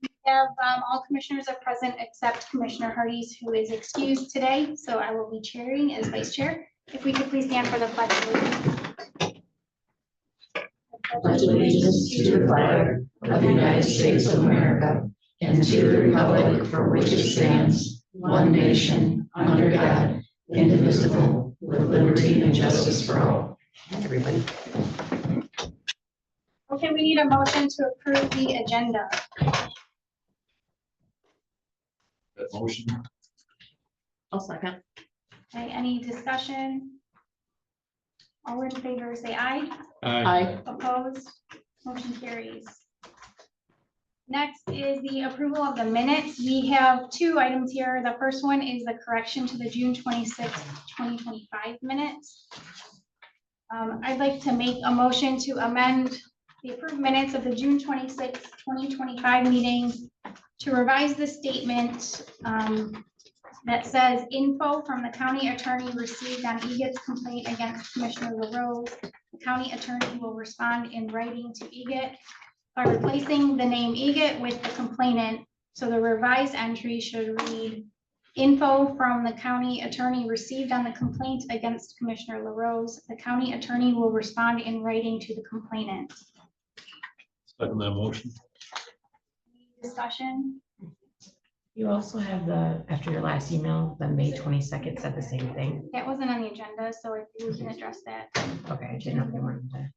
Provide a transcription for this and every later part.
We have all commissioners are present except Commissioner Hardee's, who is excused today, so I will be chairing as vice chair. If we could please stand for the pledge of allegiance. Pledge allegiance to the flag of the United States of America and to the republic for which it stands, one nation, under God, indivisible, with liberty and justice for all. Everybody. Okay, we need a motion to approve the agenda. That motion. I'll second. Okay, any discussion? All in favor, say aye. Aye. Opposed? Motion carries. Next is the approval of the minutes. We have two items here. The first one is the correction to the June 26th, 2025 minutes. I'd like to make a motion to amend the approved minutes of the June 26th, 2025 meeting to revise the statement that says info from the county attorney received on EGIT's complaint against Commissioner LaRose. The county attorney will respond in writing to EGIT by replacing the name EGIT with the complainant. So the revised entry should read info from the county attorney received on the complaint against Commissioner LaRose. The county attorney will respond in writing to the complainant. Second that motion. Discussion? You also have the, after your last email, the May 22nd said the same thing. That wasn't on the agenda, so if we can address that. Okay, I didn't know if they wanted to.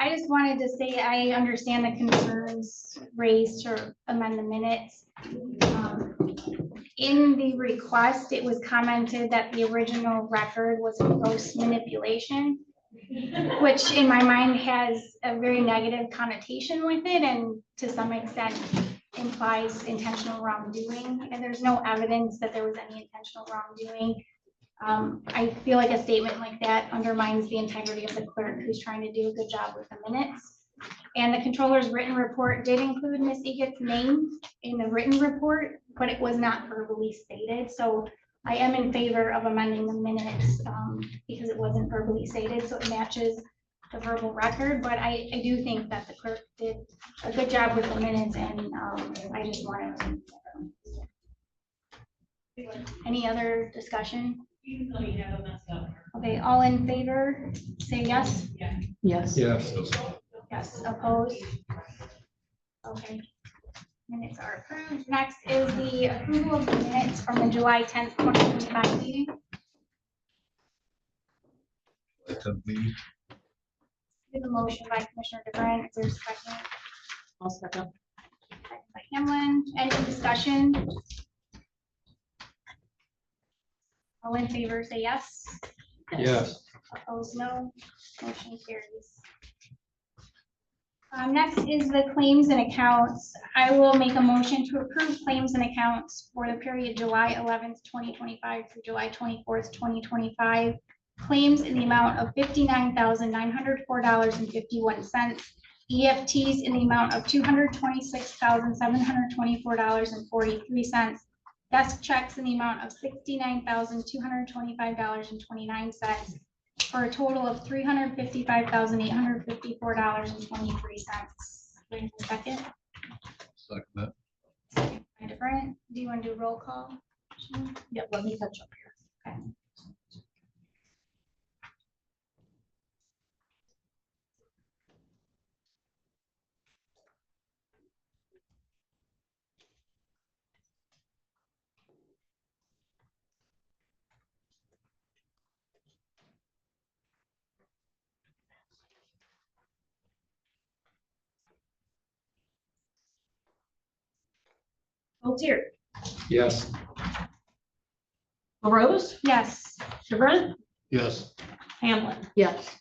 I just wanted to say I understand the concerns raised to amend the minutes. In the request, it was commented that the original record was a gross manipulation, which in my mind has a very negative connotation with it and to some extent implies intentional wrongdoing, and there's no evidence that there was any intentional wrongdoing. I feel like a statement like that undermines the integrity of the clerk who's trying to do a good job with the minutes. And the controller's written report did include Ms. Eggett's name in the written report, but it was not verbally stated. So I am in favor of amending the minutes because it wasn't verbally stated, so it matches the verbal record. But I do think that the clerk did a good job with the minutes, and I just wanted to. Any other discussion? Okay, all in favor, say yes. Yes. Yes. Yes, opposed? Okay, minutes are approved. Next is the approval of the minutes from the July 10th, 2025 meeting. Me. There's a motion by Commissioner DeBrant. Is there a second? I'll second. Second by Hamlin. Any discussion? All in favor, say yes. Yes. Opposed, no. Motion carries. Next is the claims and accounts. I will make a motion to approve claims and accounts for the period July 11th, 2025 through July 24th, 2025. Claims in the amount of $59,904.51. EFTs in the amount of $226,724.43. Desk checks in the amount of $69,225.29 for a total of $355,854.23. Wait a second. Second that. Different. Do you want to do roll call? Yeah, let me touch up here. Okay. Altier. Yes. LaRose. Yes. DeBrant. Yes. Hamlin. Yes.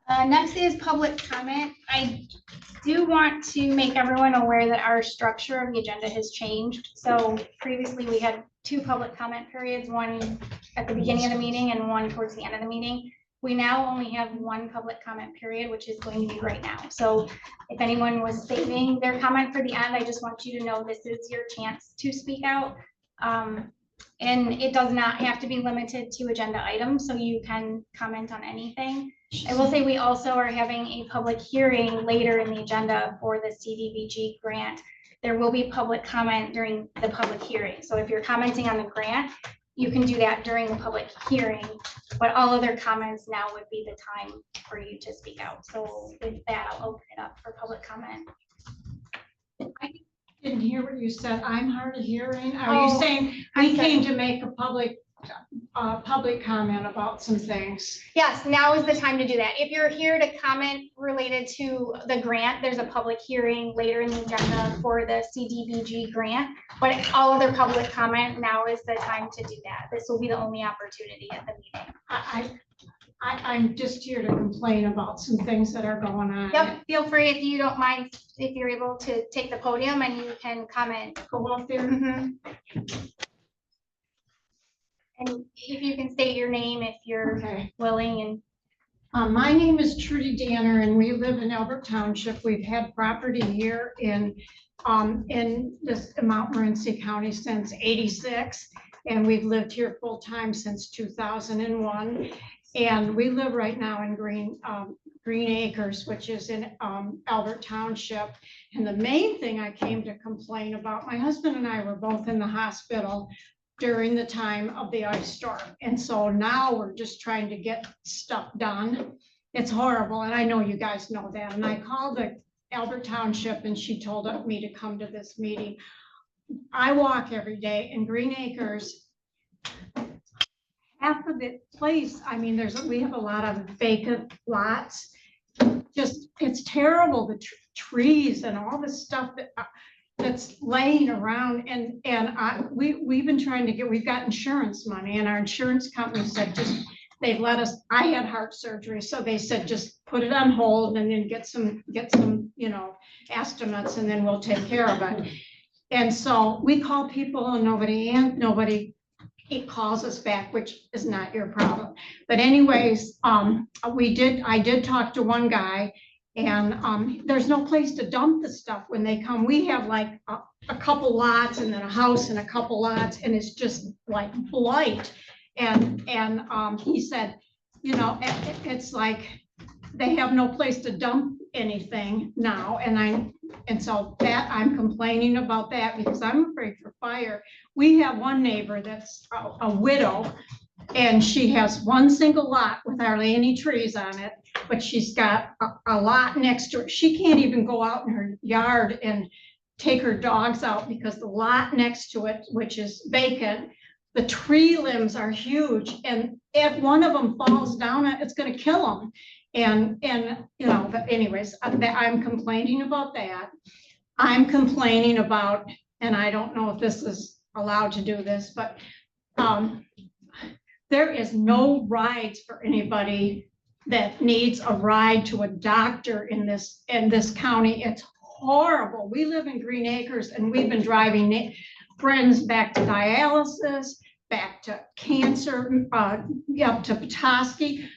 Next is public comment. I do want to make everyone aware that our structure of the agenda has changed. So previously we had two public comment periods, one at the beginning of the meeting and one towards the end of the meeting. We now only have one public comment period, which is going to be right now. So if anyone was saving their comment for the end, I just want you to know this is your chance to speak out. And it does not have to be limited to agenda items, so you can comment on anything. I will say we also are having a public hearing later in the agenda for the CDBG grant. There will be public comment during the public hearing. So if you're commenting on the grant, you can do that during the public hearing, but all other comments now would be the time for you to speak out. So with that, I'll open it up for public comment. Didn't hear what you said. I'm hard of hearing. Are you Oh, saying we came to make a public comment about some things? Yes, now is the time to do that. If you're here to comment related to the grant, there's a public hearing later in the agenda for the CDBG grant. But all other public comment, now is the time to do that. This will be the only opportunity at the meeting. I'm just here to complain about some things that are going on. Yep, feel free if you don't mind, if you're able to take the podium and you can comment. Go up there. Mhm. And if you can state your name if you're Okay. willing. And My name is Trudy Danner and we live in Albert Township. We've had property here in this Montmorency County since '86. And we've lived here full time since 2001. And we live right now in Green Acres, which is in Albert Township. And the main thing I came to complain about, my husband and I were both in the hospital during the time of the ice storm. And so now we're just trying to get stuff done. It's horrible. And I know you guys know that. And I called the Albert Township and she told me to come to this meeting. I walk every day in Green Acres. Half of the place, I mean, we have a lot of vacant lots. Just, it's terrible, the trees and all the stuff that's laying around. And we've been trying to we've got insurance money and our insurance company said they've let us, I had heart surgery. So they said, just put it on hold and then get some, estimates and then we'll take care of it. And so we call people and nobody it calls us back, which is not your problem. But anyways, I did talk to one guy and there's no place to dump the stuff when they come. We have like a couple lots and then a house and a couple lots and it's just like blight. And he said, it's like they have no place to dump anything now. And so that I'm complaining about that because I'm afraid for fire. We have one neighbor that's a widow and she has one single lot with hardly any trees on it, but she's got a lot next to her. She can't even go out in her yard and take her dogs out because the lot next to it, which is vacant, the tree limbs are huge. And if one of them falls down, it's going to kill them. But anyways, I'm complaining about that. I'm complaining about, and I don't know if this is allowed to do this, but there is no rides for anybody that needs a ride to a doctor in this county. It's horrible. We live in Green Acres and we've been driving friends back to dialysis, back to cancer, up to Petoskey.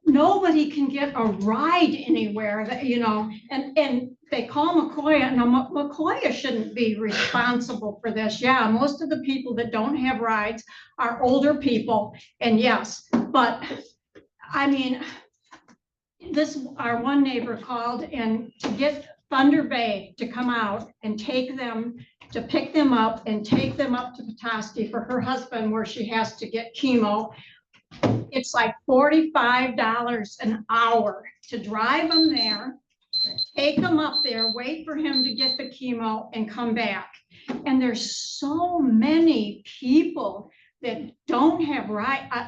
Nobody can get a ride anywhere that, and they call McCoy and McCoy shouldn't be responsible for this. Yeah, most of the people that don't have rides are older people. And yes, but I mean, our one neighbor called and to get Thunder Bay to come out and take them, to pick them up and take them up to Petoskey for her husband where she has to get chemo. It's like $45 an hour to drive them there, take them up there, wait for him to get the chemo and come back. And there's so many people that don't have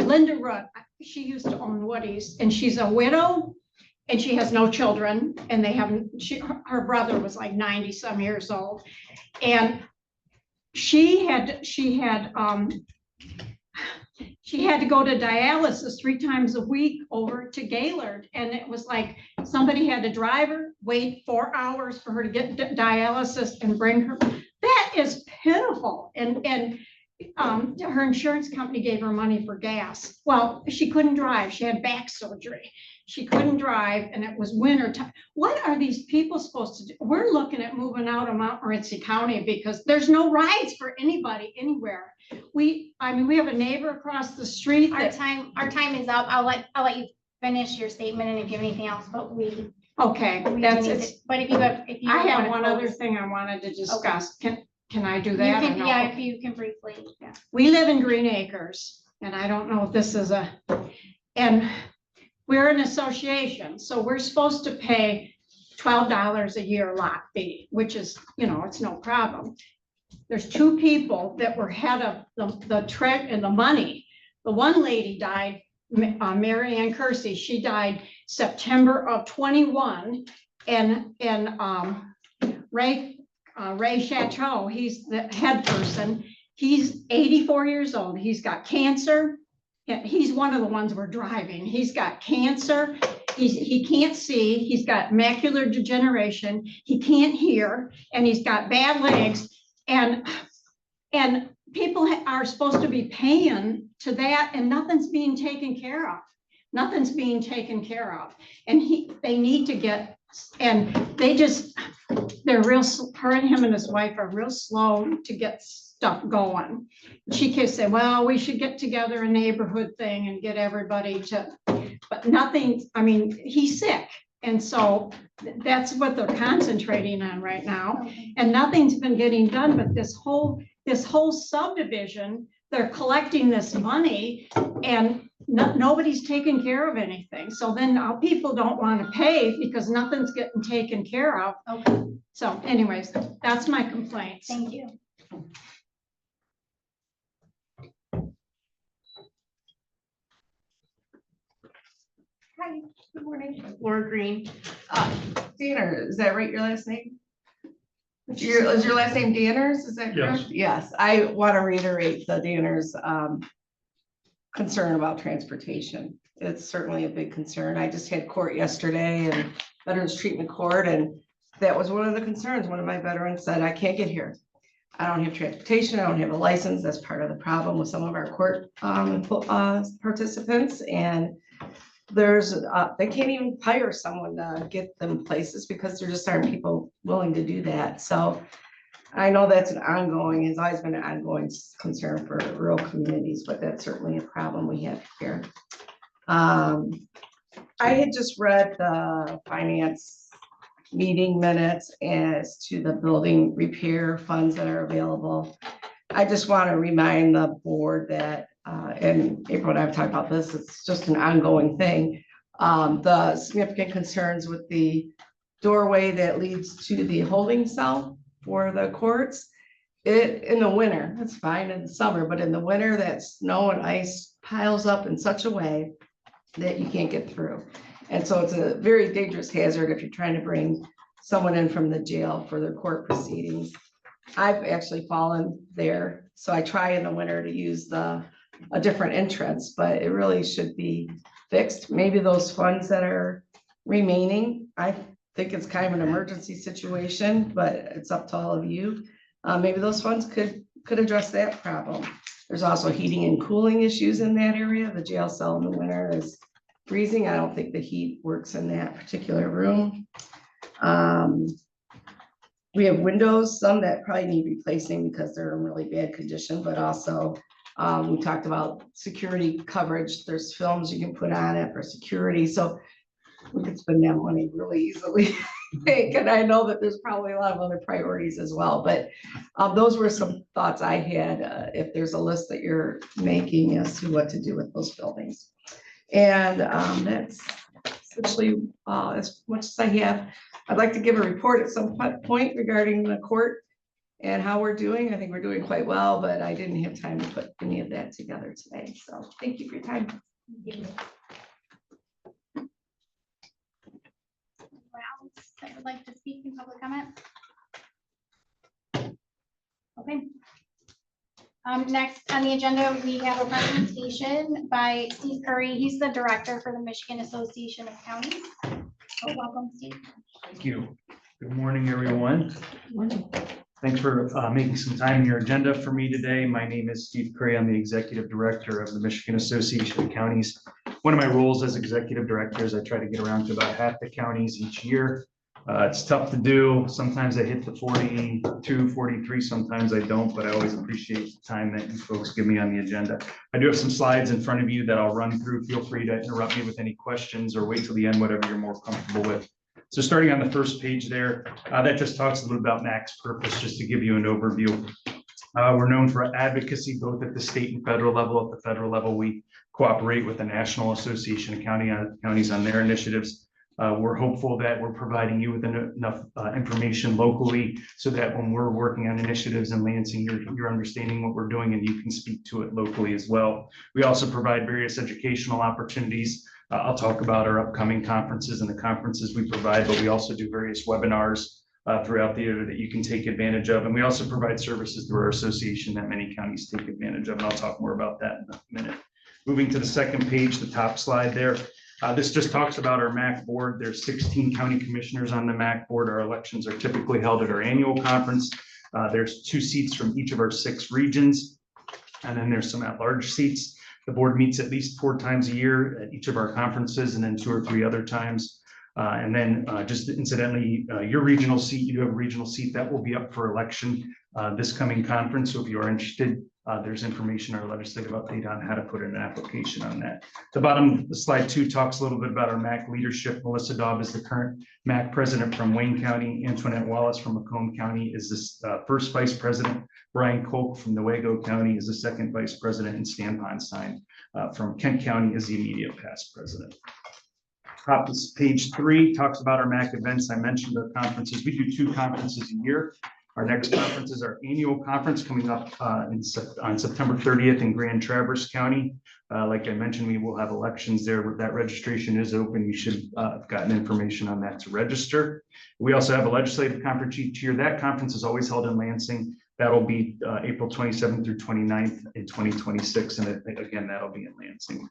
Linda Rudd, she used to own Woody's and she's a widow and she has no children and her brother was like 90 some years old. And she had to go to dialysis 3 times a week over to Gaylord. And it was like somebody had to drive her, wait 4 hours for her to get dialysis and bring her. That is pitiful. And her insurance company gave her money for gas. Well, she couldn't drive. She had back surgery. she couldn't drive and it was winter time. What are these people supposed to do? We're looking at moving out of Montmorency County because there's no rides for anybody anywhere. I mean, we have a neighbor across the street Our that, time is up. I'll let you finish your statement and if you have anything else, but okay, we that's need it. to- But if you I have wanna one close, other thing I wanted to discuss. Can I do You that? or can, no? yeah, if you can briefly, yeah. We live in Green Acres, and I don't know if this is and we're an association, so we're supposed to pay $12 a year lot fee, which is, it's no problem. There's two people that were head of the money. The one lady died, Mary Ann Kersey, she died September of 21, and Ray Chateau, he's the head person. He's 84 years old. He's got cancer. Yeah, he's one of the ones we're driving. He's got cancer. He can't see. He's got macular degeneration. He can't hear, and he's got bad legs. And people are supposed to be paying to that, and nothing's being taken care of. Nothing's being taken care of. And they need to get, and they're real, her and him and his wife are real slow to get stuff going. She keeps saying, well, we should get together a neighborhood thing and get everybody but nothing, I mean, he's sick. And so that's what they're concentrating on right now. Okay. And nothing's been getting done, but this whole subdivision, they're collecting this money and nobody's taking care of anything. So then people don't want to pay because nothing's getting taken care of. Okay, So anyways, that's my complaints. thank you. Hi, good morning, Laura Green. Danner, is that right, your last name? Is your last name Danners, is that correct? Yes, I want to reiterate the Danners concern about transportation. It's certainly a big concern. I just had court yesterday and Veterans Treatment Court, and that was one of the concerns. One of my veterans said, I can't get here. I don't have transportation, I don't have a license. That's part of the problem with some of our court participants, and they can't even hire someone to get them places because there just aren't people willing to do that. So I know that's has always been an ongoing concern for rural communities, but that's certainly a problem we have here. I had just read the finance meeting minutes as to the building repair funds that are available. I just want to remind the board that and April and I have talked about this, it's just an ongoing thing. The significant concerns with the doorway that leads to the holding cell for the courts. In the winter, it's fine in the summer, but in the winter, that snow and ice piles up in such a way that you can't get through. And so it's a very dangerous hazard if you're trying to bring someone in from the jail for their court proceedings. I've actually fallen there. So I try in the winter to use a different entrance, but it really should be fixed. Maybe those funds that are remaining, I think it's kind of an emergency situation, but it's up to all of you. Maybe those funds could address that problem. There's also heating and cooling issues in that area. The jail cell in the winter is freezing. I don't think the heat works in that particular room. We have windows, some that probably need replacing because they're in really bad condition, but also we talked about security coverage. There's films you can put on it for security. So we could spend that money really easily. And I know that there's probably a lot of other priorities as well, but those were some thoughts I had. If there's a list that you're making as to what to do with those buildings. And that's essentially as much as I have. I'd like to give a report at some point regarding the court and how we're doing. I think we're doing quite well, but I didn't have time to put any of that together today. So thank you for your time. I would like to speak in public comment. Okay. Next on the agenda, we have a presentation by Steve Curry. He's the director for the Michigan Association of Counties. So welcome, Steve. Thank you. Good morning, everyone. Thanks for making some time in your agenda for me today. My name is Steve Curry. I'm the executive director of the Michigan Association of Counties. one of my roles as executive director is I try to get around to about half the counties each year. It's tough to do. Sometimes I hit the 42, 43, sometimes I don't, but I always appreciate the time that you folks give me on the agenda. I do have some slides in front of you that I'll run through. Feel free to interrupt me with any questions or wait till the end, whatever you're more comfortable with. So starting on the first page there, that just talks a little about MAC's purpose, just to give you an overview. We're known for advocacy, both at the state and federal level. At the federal level, we cooperate with the National Association of Counties on their initiatives. We're hopeful that we're providing you with enough information locally so that when we're working on initiatives in Lansing, you're understanding what we're doing and you can speak to it locally as well. We also provide various educational opportunities. I'll talk about our upcoming conferences and the conferences we provide, but we also do various webinars throughout the year that you can take advantage of. And we also provide services through our association that many counties take advantage of. And I'll talk more about that in a minute. Moving to the second page, the top slide there. This just talks about our MAC board. There's 16 county commissioners on the MAC board. Our elections are typically held at our annual conference. There's 2 seats from each of our 6 regions. And then there's some at-large seats. The board meets at least 4 times a year at each of our conferences and then 2 or 3 other times. And then just incidentally, your regional seat, you do have a regional seat that will be up for election this coming conference. So if you are interested, there's information in our legislative update on how to put in an application on that. The bottom, the slide 2 talks a little bit about our MAC leadership. Melissa Daub is the current MAC president from Wayne County. Antoinette Wallace from Macomb County is this first vice president. Brian Kolk from Newaygo County is the second vice president, and Stan Ponstein from Kent County is the immediate past president. Page 3 talks about our MAC events. I mentioned the conferences. We do 2 conferences a year. Our next conference is our annual conference coming up on September 30th in Grand Traverse County. Like I mentioned, we will have elections there. That registration is open. You should have gotten information on that to register. We also have a legislative conference each year. That conference is always held in Lansing. That'll be April 27th through 29th in 2026. And again, that'll be in Lansing.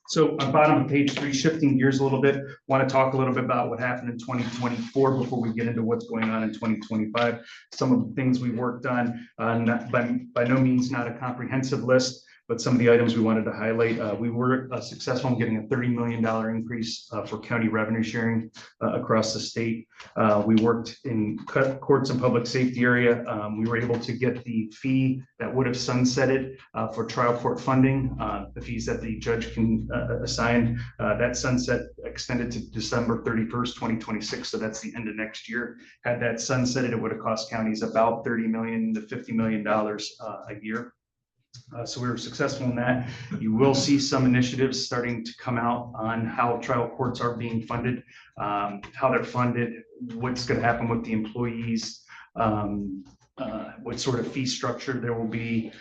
So on bottom of page 3, shifting gears a little bit, want to talk a little bit about what happened in 2024 before we get into what's going on in 2025. Some of the things we worked on, by no means not a comprehensive list, but some of the items we wanted to highlight. We were successful in getting a $30 million increase for county revenue sharing across the state. We worked in courts and public safety area. We were able to get the fee that would have sunsetted for trial court funding, the fees that the judge can assign. That sunset extended to December 31st, 2026. So that's the end of next year. Had that sunsetted, it would have cost counties about $30 million to $50 million a year. So we were successful in that. You will see some initiatives starting to come out on how trial courts are being funded, how they're funded, what's going to happen with the employees, what sort of fee structure there will be.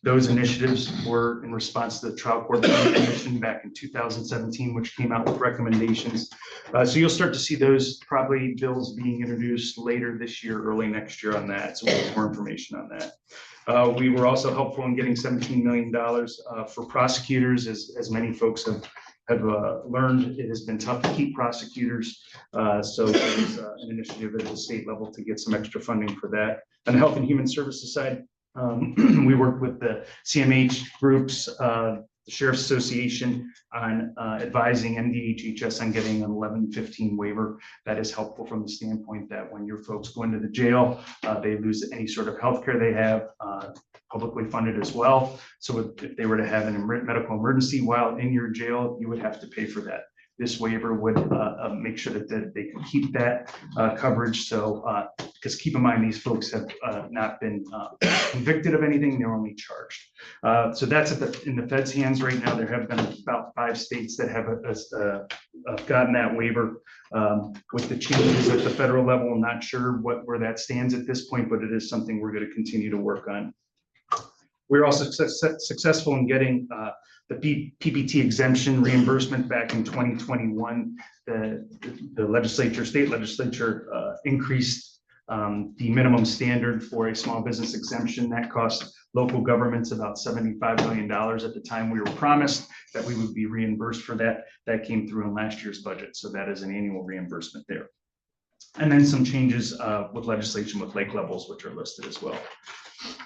Those initiatives were in response to the Trial Court Commission back in 2017, which came out with recommendations. So you'll start to see those probably bills being introduced later this year, early next year on that. So we'll have more information on that. We were also helpful in getting $17 million for prosecutors, as many folks have learned. It has been tough to keep prosecutors. So there's an initiative at the state level to get some extra funding for that. On the Health and Human Services side, we worked with the CMH groups, the Sheriff's Association on advising MDHHS on getting an 1115 waiver. That is helpful from the standpoint that when your folks go into the jail, they lose any sort of health care they have, publicly funded as well. So if they were to have an medical emergency while in your jail, you would have to pay for that. This waiver would make sure that they can keep that coverage. So, because keep in mind, these folks have not been convicted of anything, they're only charged. So that's in the Fed's hands right now. There have been about 5 states that have gotten that waiver. With the changes at the federal level, I'm not sure where that stands at this point, but it is something we're going to continue to work on. We're also successful in getting the PPT exemption reimbursement back in 2021. The state legislature increased the minimum standard for a small business exemption. That cost local governments about $75 million at the time. We were promised that we would be reimbursed for that. That came through in last year's budget. So that is an annual reimbursement there. And then some changes with legislation with lake levels, which are listed as well.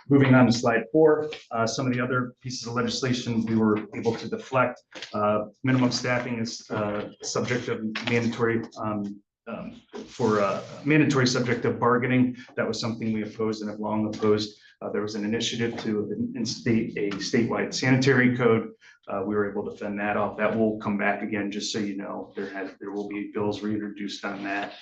Moving on to slide 4, some of the other pieces of legislation we were able to deflect. Minimum staffing is subject of mandatory mandatory subject of bargaining. That was something we opposed and have long opposed. There was an initiative to instate a statewide sanitary code. We were able to fend that off. That will come back again, just so you know. There will be bills reintroduced on that.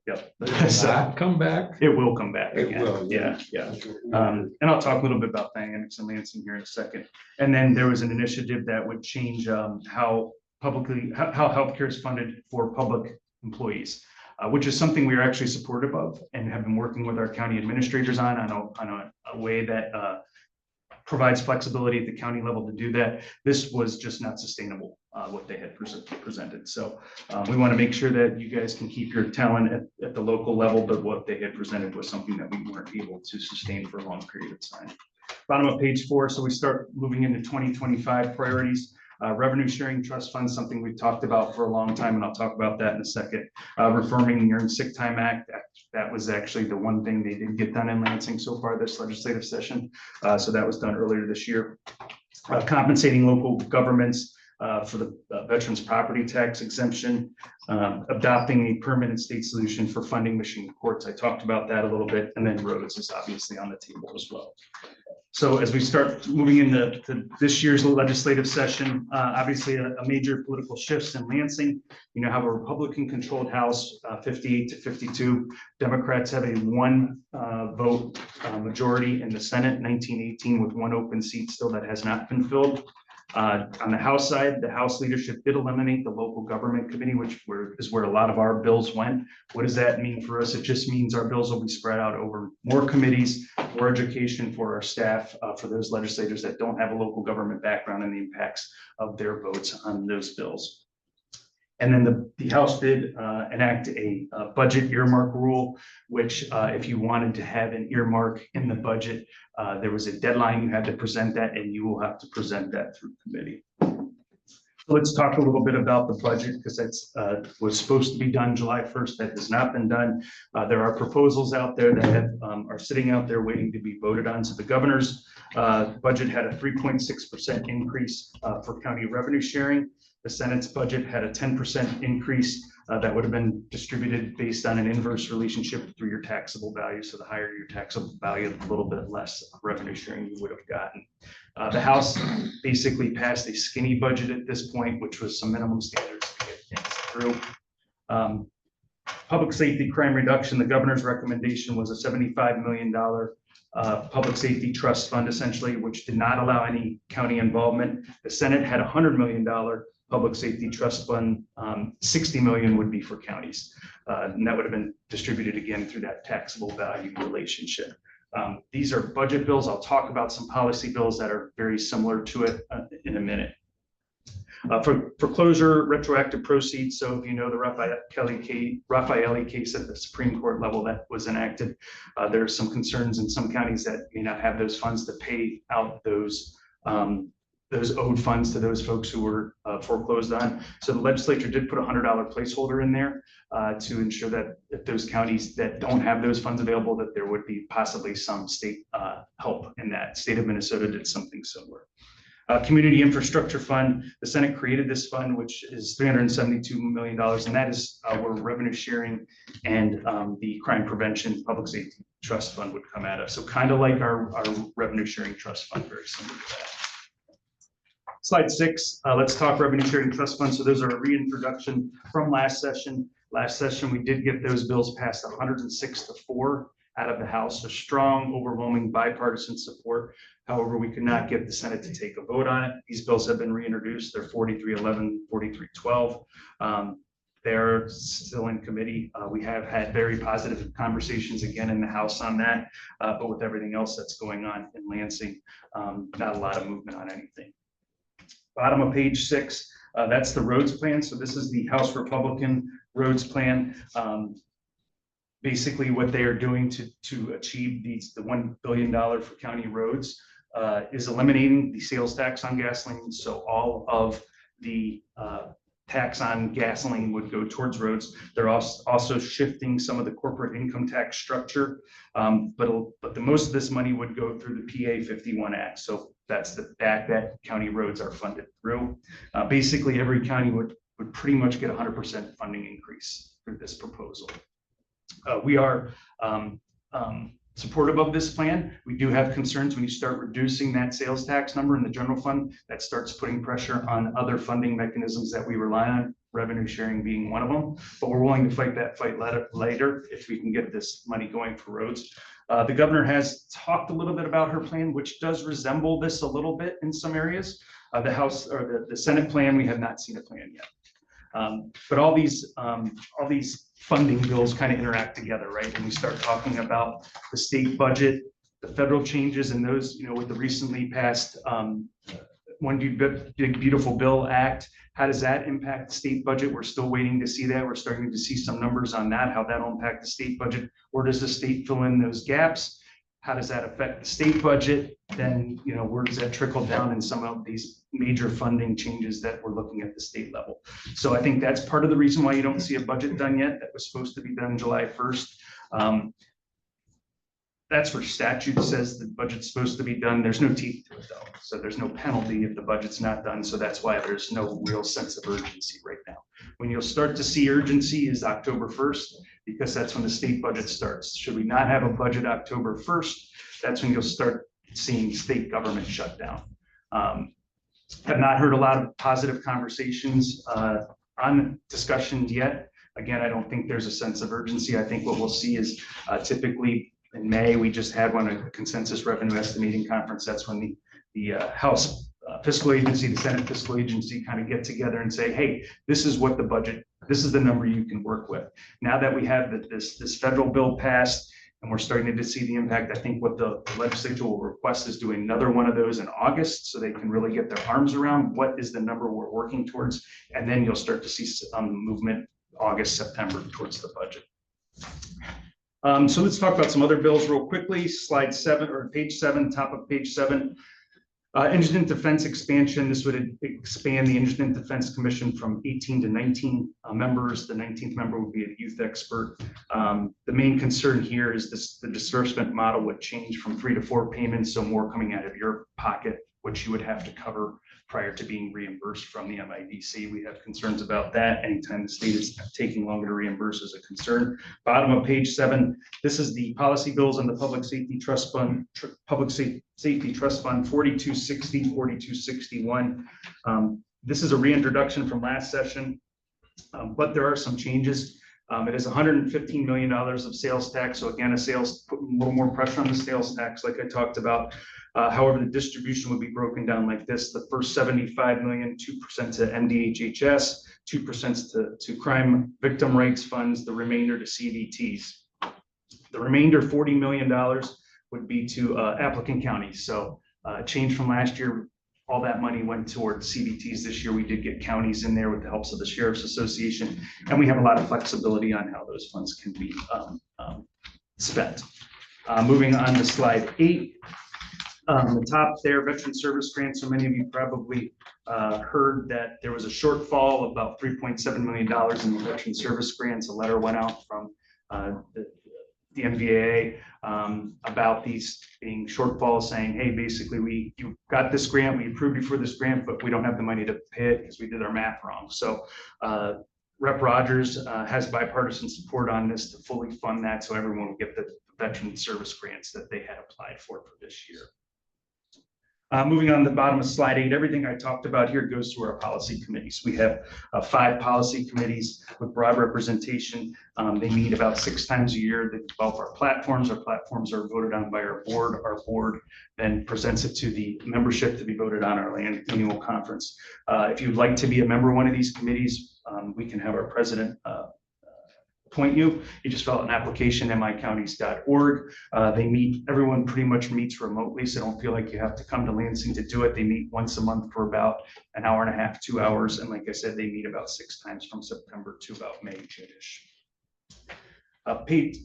Yep. Does that come back? It will come back It again. will, Yeah. And I'll talk a little bit about dynamics and Lansing here in a second. And then there was an initiative that would change how healthcare is funded for public employees, which is something we are actually supportive of and have been working with our county administrators on a way that provides flexibility at the county level to do that. This was just not sustainable, what they had presented. So we want to make sure that you guys can keep your talent at the local level, but what they had presented was something that we weren't able to sustain for a long period of time. Bottom of page 4, so we start moving into 2025 priorities. Revenue sharing trust fund, something we've talked about for a long time, and I'll talk about that in a second. Reforming the Earned Sick Time Act, that was actually the one thing they did get done in Lansing so far this legislative session. So that was done earlier this year. Compensating local governments for the veterans property tax exemption, adopting a permanent state solution for funding Michigan courts. I talked about that a little bit, and then roads is obviously on the table as well. So as we start moving into this year's legislative session, obviously a major political shifts in Lansing. You know, have a Republican-controlled House, 58 to 52. Democrats have a 1 vote majority in the Senate, 1918, with 1 open seat still that has not been filled. On the House side, the House leadership did eliminate the local government committee, which is where a lot of our bills went. What does that mean for us? It just means our bills will be spread out over more committees, more education for our staff, for those legislators that don't have a local government background and the impacts of their votes on those bills. And then the House did enact a budget earmark rule, which if you wanted to have an earmark in the budget, there was a deadline you had to present that, and you will have to present that through committee. So let's talk a little bit about the budget, because that's was supposed to be done July 1st. That has not been done. There are proposals out there that are sitting out there waiting to be voted on. So the governor's budget had a 3.6% increase for county revenue sharing. The Senate's budget had a 10% increase that would have been distributed based on an inverse relationship through your taxable value. So the higher your taxable value, a little bit less revenue sharing you would have gotten. The House basically passed a skinny budget at this point, which was some minimum standards to get things through. Public safety crime reduction, the governor's recommendation was a $75 million public safety trust fund, essentially, which did not allow any county involvement. The Senate had a $100 million public safety trust fund. 60 million would be for counties. And that would have been distributed again through that taxable value relationship. These are budget bills. I'll talk about some policy bills that are very similar to it in a minute. For foreclosure, retroactive proceeds. So if you know the Raffaelli case at the Supreme Court level that was enacted, there are some concerns in some counties that may not have those funds to pay out those owed funds to those folks who were foreclosed on. So the legislature did put a $100 placeholder in there to ensure that if those counties that don't have those funds available, that there would be possibly some state help in that. State of Minnesota did something similar. Community Infrastructure Fund, the Senate created this fund, which is $372 million, and that is where revenue sharing and the crime prevention public safety trust fund would come out of. So kind of like our revenue sharing trust fund, very similar to that. Slide 6, let's talk revenue sharing trust fund. So those are a reintroduction from last session. Last session, we did get those bills passed 106 to 4 out of the House, so strong, overwhelming bipartisan support. However, we could not get the Senate to take a vote on it. These bills have been reintroduced. They're 4311, 4312. They're still in committee. We have had very positive conversations again in the House on that, but with everything else that's going on in Lansing, not a lot of movement on anything. Bottom of page 6, that's the roads plan. So this is the House Republican roads plan. Basically what they are doing to achieve the $1 billion for county roads is eliminating the sales tax on gasoline. So all of the tax on gasoline would go towards roads. They're also shifting some of the corporate income tax structure. But the most of this money would go through the PA 51 Act. So that's the act that county roads are funded through. Basically, every county would pretty much get 100% funding increase through this proposal. We are supportive of this plan. We do have concerns when you start reducing that sales tax number in the general fund, that starts putting pressure on other funding mechanisms that we rely on, revenue sharing being one of them. But we're willing to fight that fight later if we can get this money going for roads. The governor has talked a little bit about her plan, which does resemble this a little bit in some areas. The House or the Senate plan, we have not seen a plan yet. But all these funding bills kind of interact together, right? When we start talking about the state budget, the federal changes, and those, you know, with the recently passed One Big Beautiful Bill Act, how does that impact the state budget? We're still waiting to see that. We're starting to see some numbers on that, how that'll impact the state budget. Or does the state fill in those gaps? How does that affect the state budget? Then, you know, where does that trickle down in some of these major funding changes that we're looking at the state level? So I think that's part of the reason why you don't see a budget done yet. That was supposed to be done July 1st. That's where statute says the budget's supposed to be done. There's no teeth to it though. So there's no penalty if the budget's not done. So that's why there's no real sense of urgency right now. When you'll start to see urgency is October 1st, because that's when the state budget starts. Should we not have a budget October 1st, that's when you'll start seeing state government shut down. Have not heard a lot of positive conversations on discussions yet. Again, I don't think there's a sense of urgency. I think what we'll see is typically in May, we just had a consensus revenue estimating conference. That's when the House fiscal agency, the Senate fiscal agency kind of get together and say, hey, this is what the budget, this is the number you can work with. Now that we have this federal bill passed and we're starting to see the impact, I think what the legislature will request is doing another one of those in August so they can really get their arms around what is the number we're working towards. And then you'll start to see movement August, September towards the budget. So let's talk about some other bills real quickly. Slide 7 or page 7, top of page 7. Indigent defense expansion. This would expand the Indigent Defense Commission from 18 to 19 members. The 19th member would be a youth expert. The main concern here is the disbursement model would change from 3 to 4 payments, so more coming out of your pocket, which you would have to cover prior to being reimbursed from the MIDC. We have concerns about that. Anytime the state is taking longer to reimburse is a concern. Bottom of page 7, this is the policy bills on the Public Safety Trust Fund, Safety Trust Fund 4260, 4261. This is a reintroduction from last session, but there are some changes. It is $115 million of sales tax. So again, put a little more pressure on the sales tax, like I talked about. However, the distribution would be broken down like this. The first 75 million, 2% to MDHHS, 2% to crime victim rights funds, the remainder to CVTs. The remainder, $40 million, would be to applicant counties. So change from last year, all that money went towards CVTs. This year, we did get counties in there with the helps of the Sheriff's Association, and we have a lot of flexibility on how those funds can be spent. Moving on to slide 8. The top there, veteran service grants. So many of you probably heard that there was a shortfall of about $3.7 million in the veteran service grants. A letter went out from the MVAA about these being shortfalls, saying, hey, basically you got this grant, we approved you for this grant, but we don't have the money to pay it because we did our math wrong. So Rep. Rogers has bipartisan support on this to fully fund that, so everyone will get the veteran service grants that they had applied for this year. Moving on to the bottom of slide 8, everything I talked about here goes through our policy committees. We have 5 policy committees with broad representation. They meet about 6 times a year. They develop our platforms. Our platforms are voted on by our board. Our board then presents it to the membership to be voted on our annual conference. If you'd like to be a member of one of these committees, we can have our president appoint you. You just fill out an application, micounties.org. Everyone pretty much meets remotely, so don't feel like you have to come to Lansing to do it. They meet once a month for about an hour and a half, 2 hours. And like I said, they meet about 6 times from September to about May, June-ish.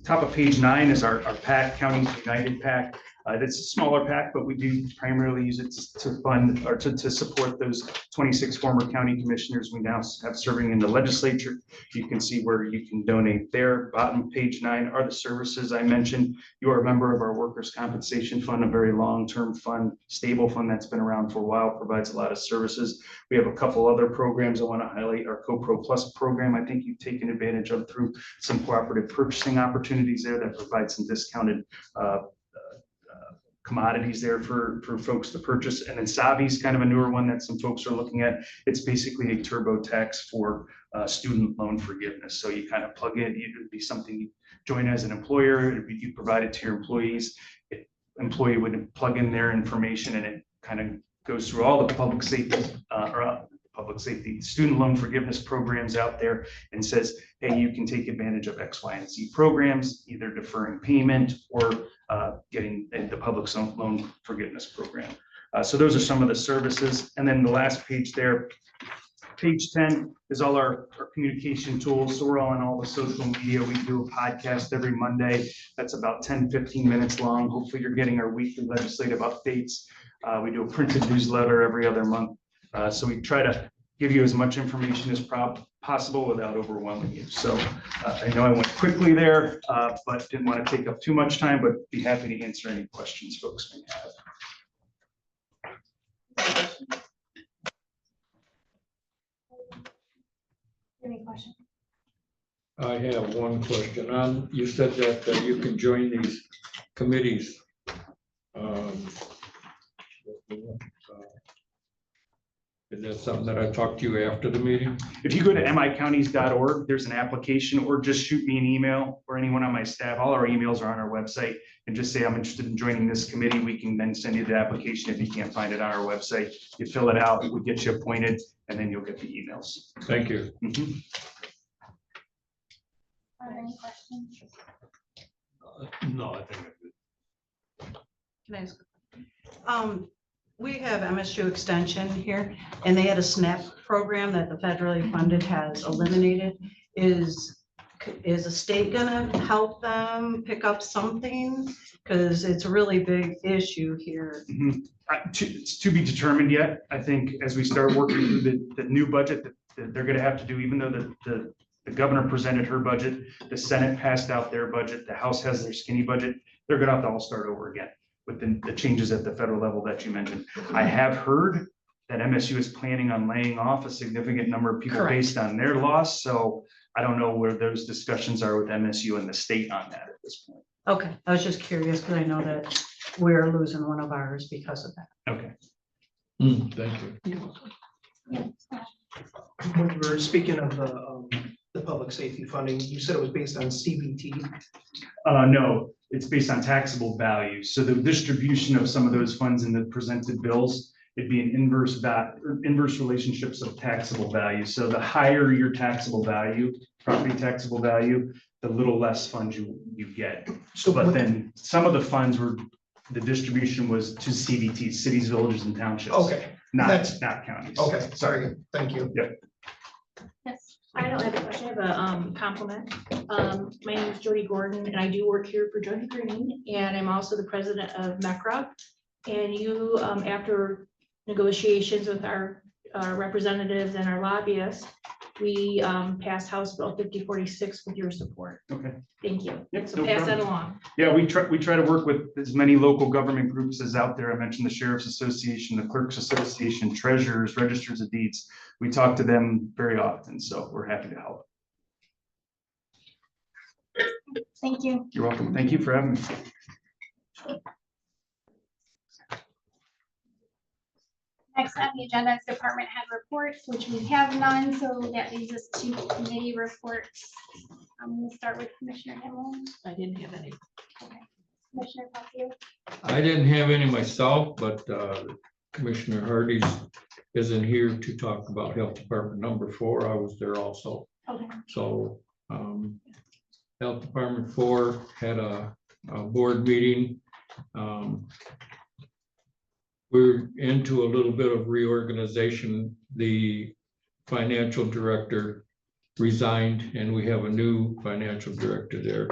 Top of page 9 is our PAC, Counties United PAC. It's a smaller PAC, but we do primarily use it to fund or to support those 26 former county commissioners we now have serving in the legislature. You can see where you can donate there. Bottom page 9 are the services I mentioned. You are a member of our workers' compensation fund, a very long-term fund, stable fund that's been around for a while, provides a lot of services. We have a couple other programs I want to highlight. Our CoPro Plus program, I think you've taken advantage of through some cooperative purchasing opportunities there that provide some discounted commodities there for folks to purchase. And then Savi is kind of a newer one that some folks are looking at. It's basically a TurboTax for student loan forgiveness. So you kind of plug in, it would be something you join as an employer, you provide it to your employees. Employee would plug in their information and it kind of goes through all the public safety student loan forgiveness programs out there and says, hey, you can take advantage of X, Y, and Z programs, either deferring payment or getting the public loan forgiveness program. So those are some of the services. And then the last page there, page 10 is all our communication tools. So we're on all the social media. We do a podcast every Monday. That's about 10, 15 minutes long. Hopefully you're getting our weekly legislative updates. We do a printed newsletter every other month. So we try to give you as much information as possible without overwhelming you. So I know I went quickly there, but didn't want to take up too much time, but be happy to answer any questions folks may have. Any questions? I have one question. You said that you can join these committees. Is that something that I talked to you after the meeting? If you go to micounties.org, there's an application, or just shoot me an email or anyone on my staff. All our emails are on our website, and just say I'm interested in joining this committee. We can then send you the application if you can't find it on our website. You fill it out, we get you appointed, and then you'll get the emails. Thank you. Mhm. Are there any questions? No, I think Can I ask? We have MSU Extension here, and they had a SNAP program that the federally funded has eliminated. Is the state gonna help them pick up something? Because it's a really big issue here. It's to be determined yet. I think as we start working through the new budget that they're gonna have to do, even though the governor presented her budget, the Senate passed out their budget, the House has their skinny budget, they're gonna have to all start over again with the changes at the federal level that you mentioned. I have heard that MSU is planning on laying off a significant number of people Correct. based on their loss. So I don't know where those discussions are with MSU and the state on that at this point. Okay, I was just curious because I know that we're losing one of ours because of that. Okay. thank you. Yeah. When you were speaking of the public safety funding, you said it was based on CBT. No, it's based on taxable value. So the distribution of some of those funds in the presented bills, it'd be an inverse relationships of taxable value. So the higher your taxable value, property taxable value, the little less funds you get. But then some of the funds the distribution was to CDTs, cities, villages, and townships. Okay, Not that's- counties. okay, sorry, thank you. Yes. I don't have a question, I have a compliment. My name is Jody Gordon, and I do work here for Jody Green, and I'm also the president of MECRA. And you, after negotiations with our representatives and our lobbyists, we passed House Bill 5046 with your support. Okay. Thank you. Yep, So no pass that problem. along. Yeah, we try to work with as many local government groups as out there. I mentioned the Sheriff's Association, the Clerks Association, Treasurers, Registers of Deeds. We talk to them very often, so we're happy to help. Thank you. You're welcome. Thank you for having me. Next on the agenda is department head reports, which we have none, so that leaves us to committee reports. I'm going to start with Commissioner Hamlin. I didn't have any. Okay. Commissioner Puppies. I didn't have any myself, but Commissioner Hardy's isn't here to talk about Health Department number 4. I was there also. Okay. So Health Department 4 had a board meeting. We're into a little bit of reorganization. The financial director resigned and we have a new financial director there.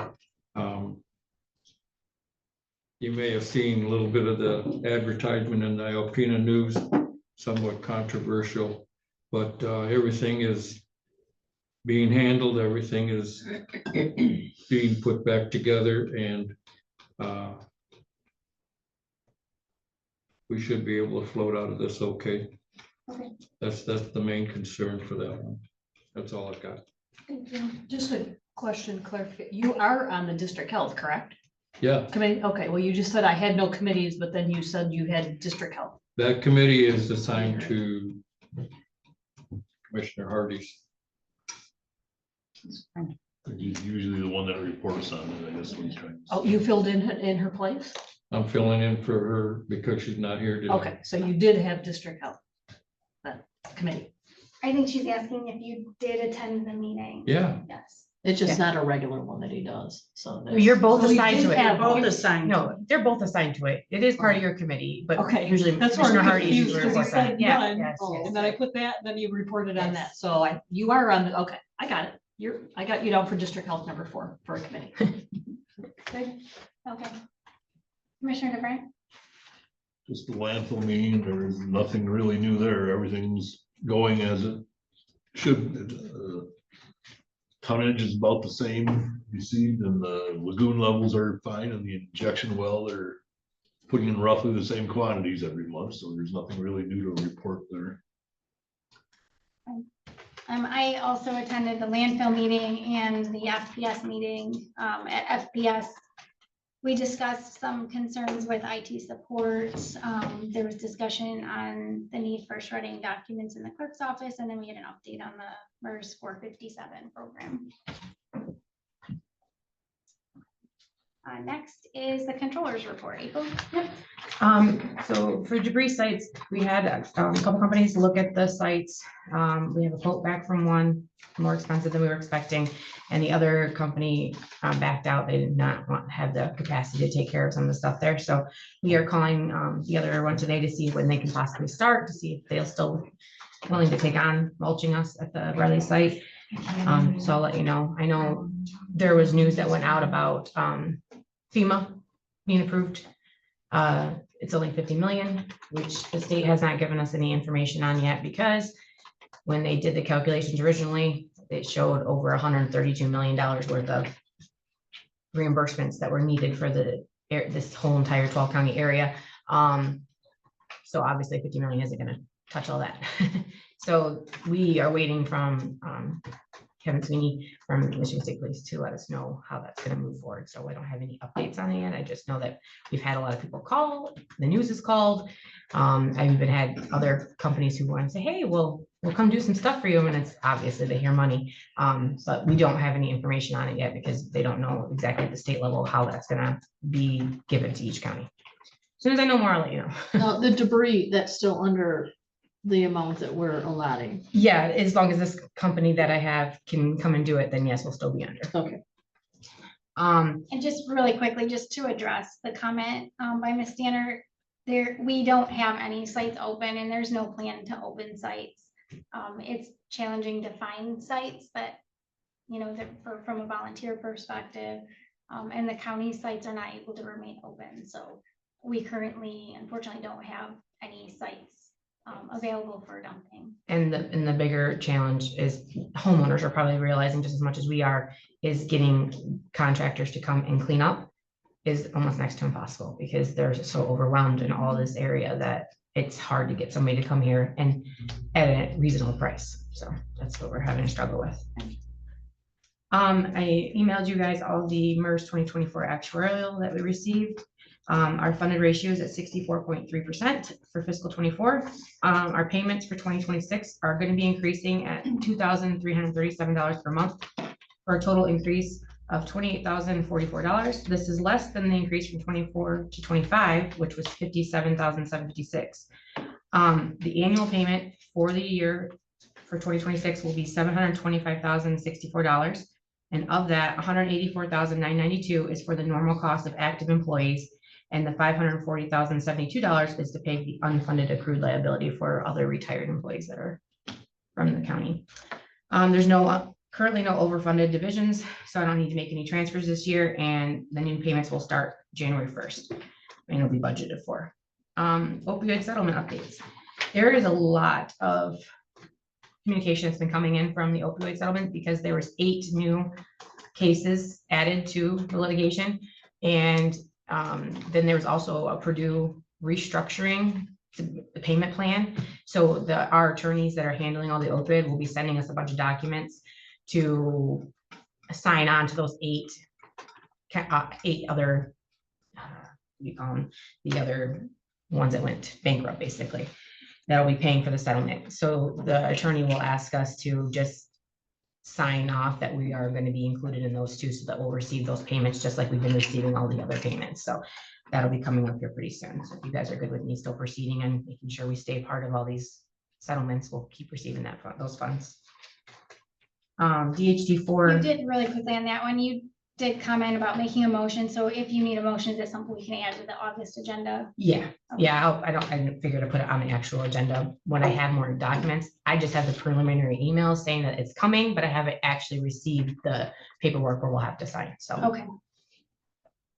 You may have seen a little bit of the advertisement in the Alpena News, somewhat controversial, but everything is being handled, everything is being put back together, and we should be able to float out of this okay. Okay. That's the main concern for that one. That's all I've got. Thank you. Just a question, clarification. You are on the district health, correct? Yeah, Committee, okay, well, you just said I had no committees, but then you said you had district health. that committee is assigned to Commissioner Hardy's. He's usually the one that reports on it, I guess, when he's trying. Oh, you filled in her place? I'm filling in for her because she's not here today. Okay, so you did have district health. Committee. I think she's asking if you did attend the meeting. Yeah, Yes. It's just not a regular one that he does, so. that's- You're both So you assigned did to it. have You're both one. assigned. No, they're both assigned to it. It is part of your committee, but Okay, usually that's where Commissioner I'm Hardy confused, usually because he reports on it. said Yeah, none, yes, yes. and then I put that, then you reported on that, so you are on the, okay, I got it. I got you down for district health number 4 for a committee. Good. Okay. Commissioner DeBrey? Just the landfill meeting, there's nothing really new there. Everything's going as it should. Tonnage is about the same received, and the lagoon levels are fine, and the injection well, they're putting in roughly the same quantities every month, so there's nothing really new to report there. I also attended the landfill meeting and the FPS meeting. At FPS, we discussed some concerns with IT support. There was discussion on the need for shredding documents in the clerk's office, and then we had an update on the MERS 457 program. Next is the controller's report. April? So for debris sites, we had a couple companies look at the sites. We have a quote back from one, more expensive than we were expecting. And the other company backed out. They did not have the capacity to take care of some of the stuff there. So we are calling the other one today to see when they can possibly start, to see if they'll still willing to take on mulching us at the Riley site. So I'll let you know. I know there was news that went out about FEMA being approved. It's only 50 million, which the state has not given us any information on yet, because when they did the calculations originally, it showed over $132 million worth of reimbursements that were needed for this whole entire 12 county area. So obviously 50 million isn't going to touch all that. So we are waiting from Kevin Sweeney from Michigan State Police to let us know how that's going to move forward. So I don't have any updates on it yet. I just know that we've had a lot of people call, the news is called. I've even had other companies who want to say, hey, we'll come do some stuff for you. And it's obviously they hear money. But we don't have any information on it yet, because they don't know exactly at the state level how that's going to be given to each county. As soon as I know more, I'll let you know. Now, the debris, that's still under the amount that we're allotting. Yeah, as long as this company that I have can come and do it, then yes, we'll still be under. Okay. And just really quickly, just to address the comment by Ms. Danner, we don't have any sites open, and there's no plan to open sites. It's challenging to find sites that, from a volunteer perspective, and the county sites are not able to remain open. So we currently, unfortunately, don't have any sites available for dumping. And the bigger challenge is homeowners are probably realizing just as much as we are, is getting contractors to come and clean up is almost next to impossible, because they're so overwhelmed in all this area that it's hard to get somebody to come here and at a reasonable price. So that's what we're having to struggle with. I emailed you guys all the MERS 2024 actuarial that we received. Our funded ratio is at 64.3% for fiscal 24. Our payments for 2026 are going to be increasing at $2,337 per month, for a total increase of $28,044. This is less than the increase from 24 to 25, which was $57,756. The annual payment for the year for 2026 will be $725,064. And of that, $184,992 is for the normal cost of active employees, and the $540,072 is to pay the unfunded accrued liability for other retired employees that are from the county. There's currently no overfunded divisions, so I don't need to make any transfers this year, and the new payments will start January 1st. and it'll be budgeted for. Opioid settlement updates. There is a lot of communication that's been coming in from the opioid settlement because there was 8 new cases added to the litigation. And then there was also a Purdue restructuring the payment plan. So our attorneys that are handling all the opioid will be sending us a bunch of documents to sign on to those 8 other, we call them the other ones that went bankrupt, basically, that'll be paying for the settlement. So the attorney will ask us to just sign off that we are going to be included in those 2, so that we'll receive those payments just like we've been receiving all the other payments. So that'll be coming up here pretty soon. So if you guys are good with me still proceeding and making sure we stay part of all these settlements, we'll keep receiving those funds. DHD You 4. did really quickly on that one. You did comment about making a motion. So if you need a motion, is that something we can add to the August agenda? Yeah, I didn't figure to put it on the actual agenda when I have more documents. I just have the preliminary email saying that it's coming, but I haven't actually received the paperwork where we'll have to sign, so. Okay.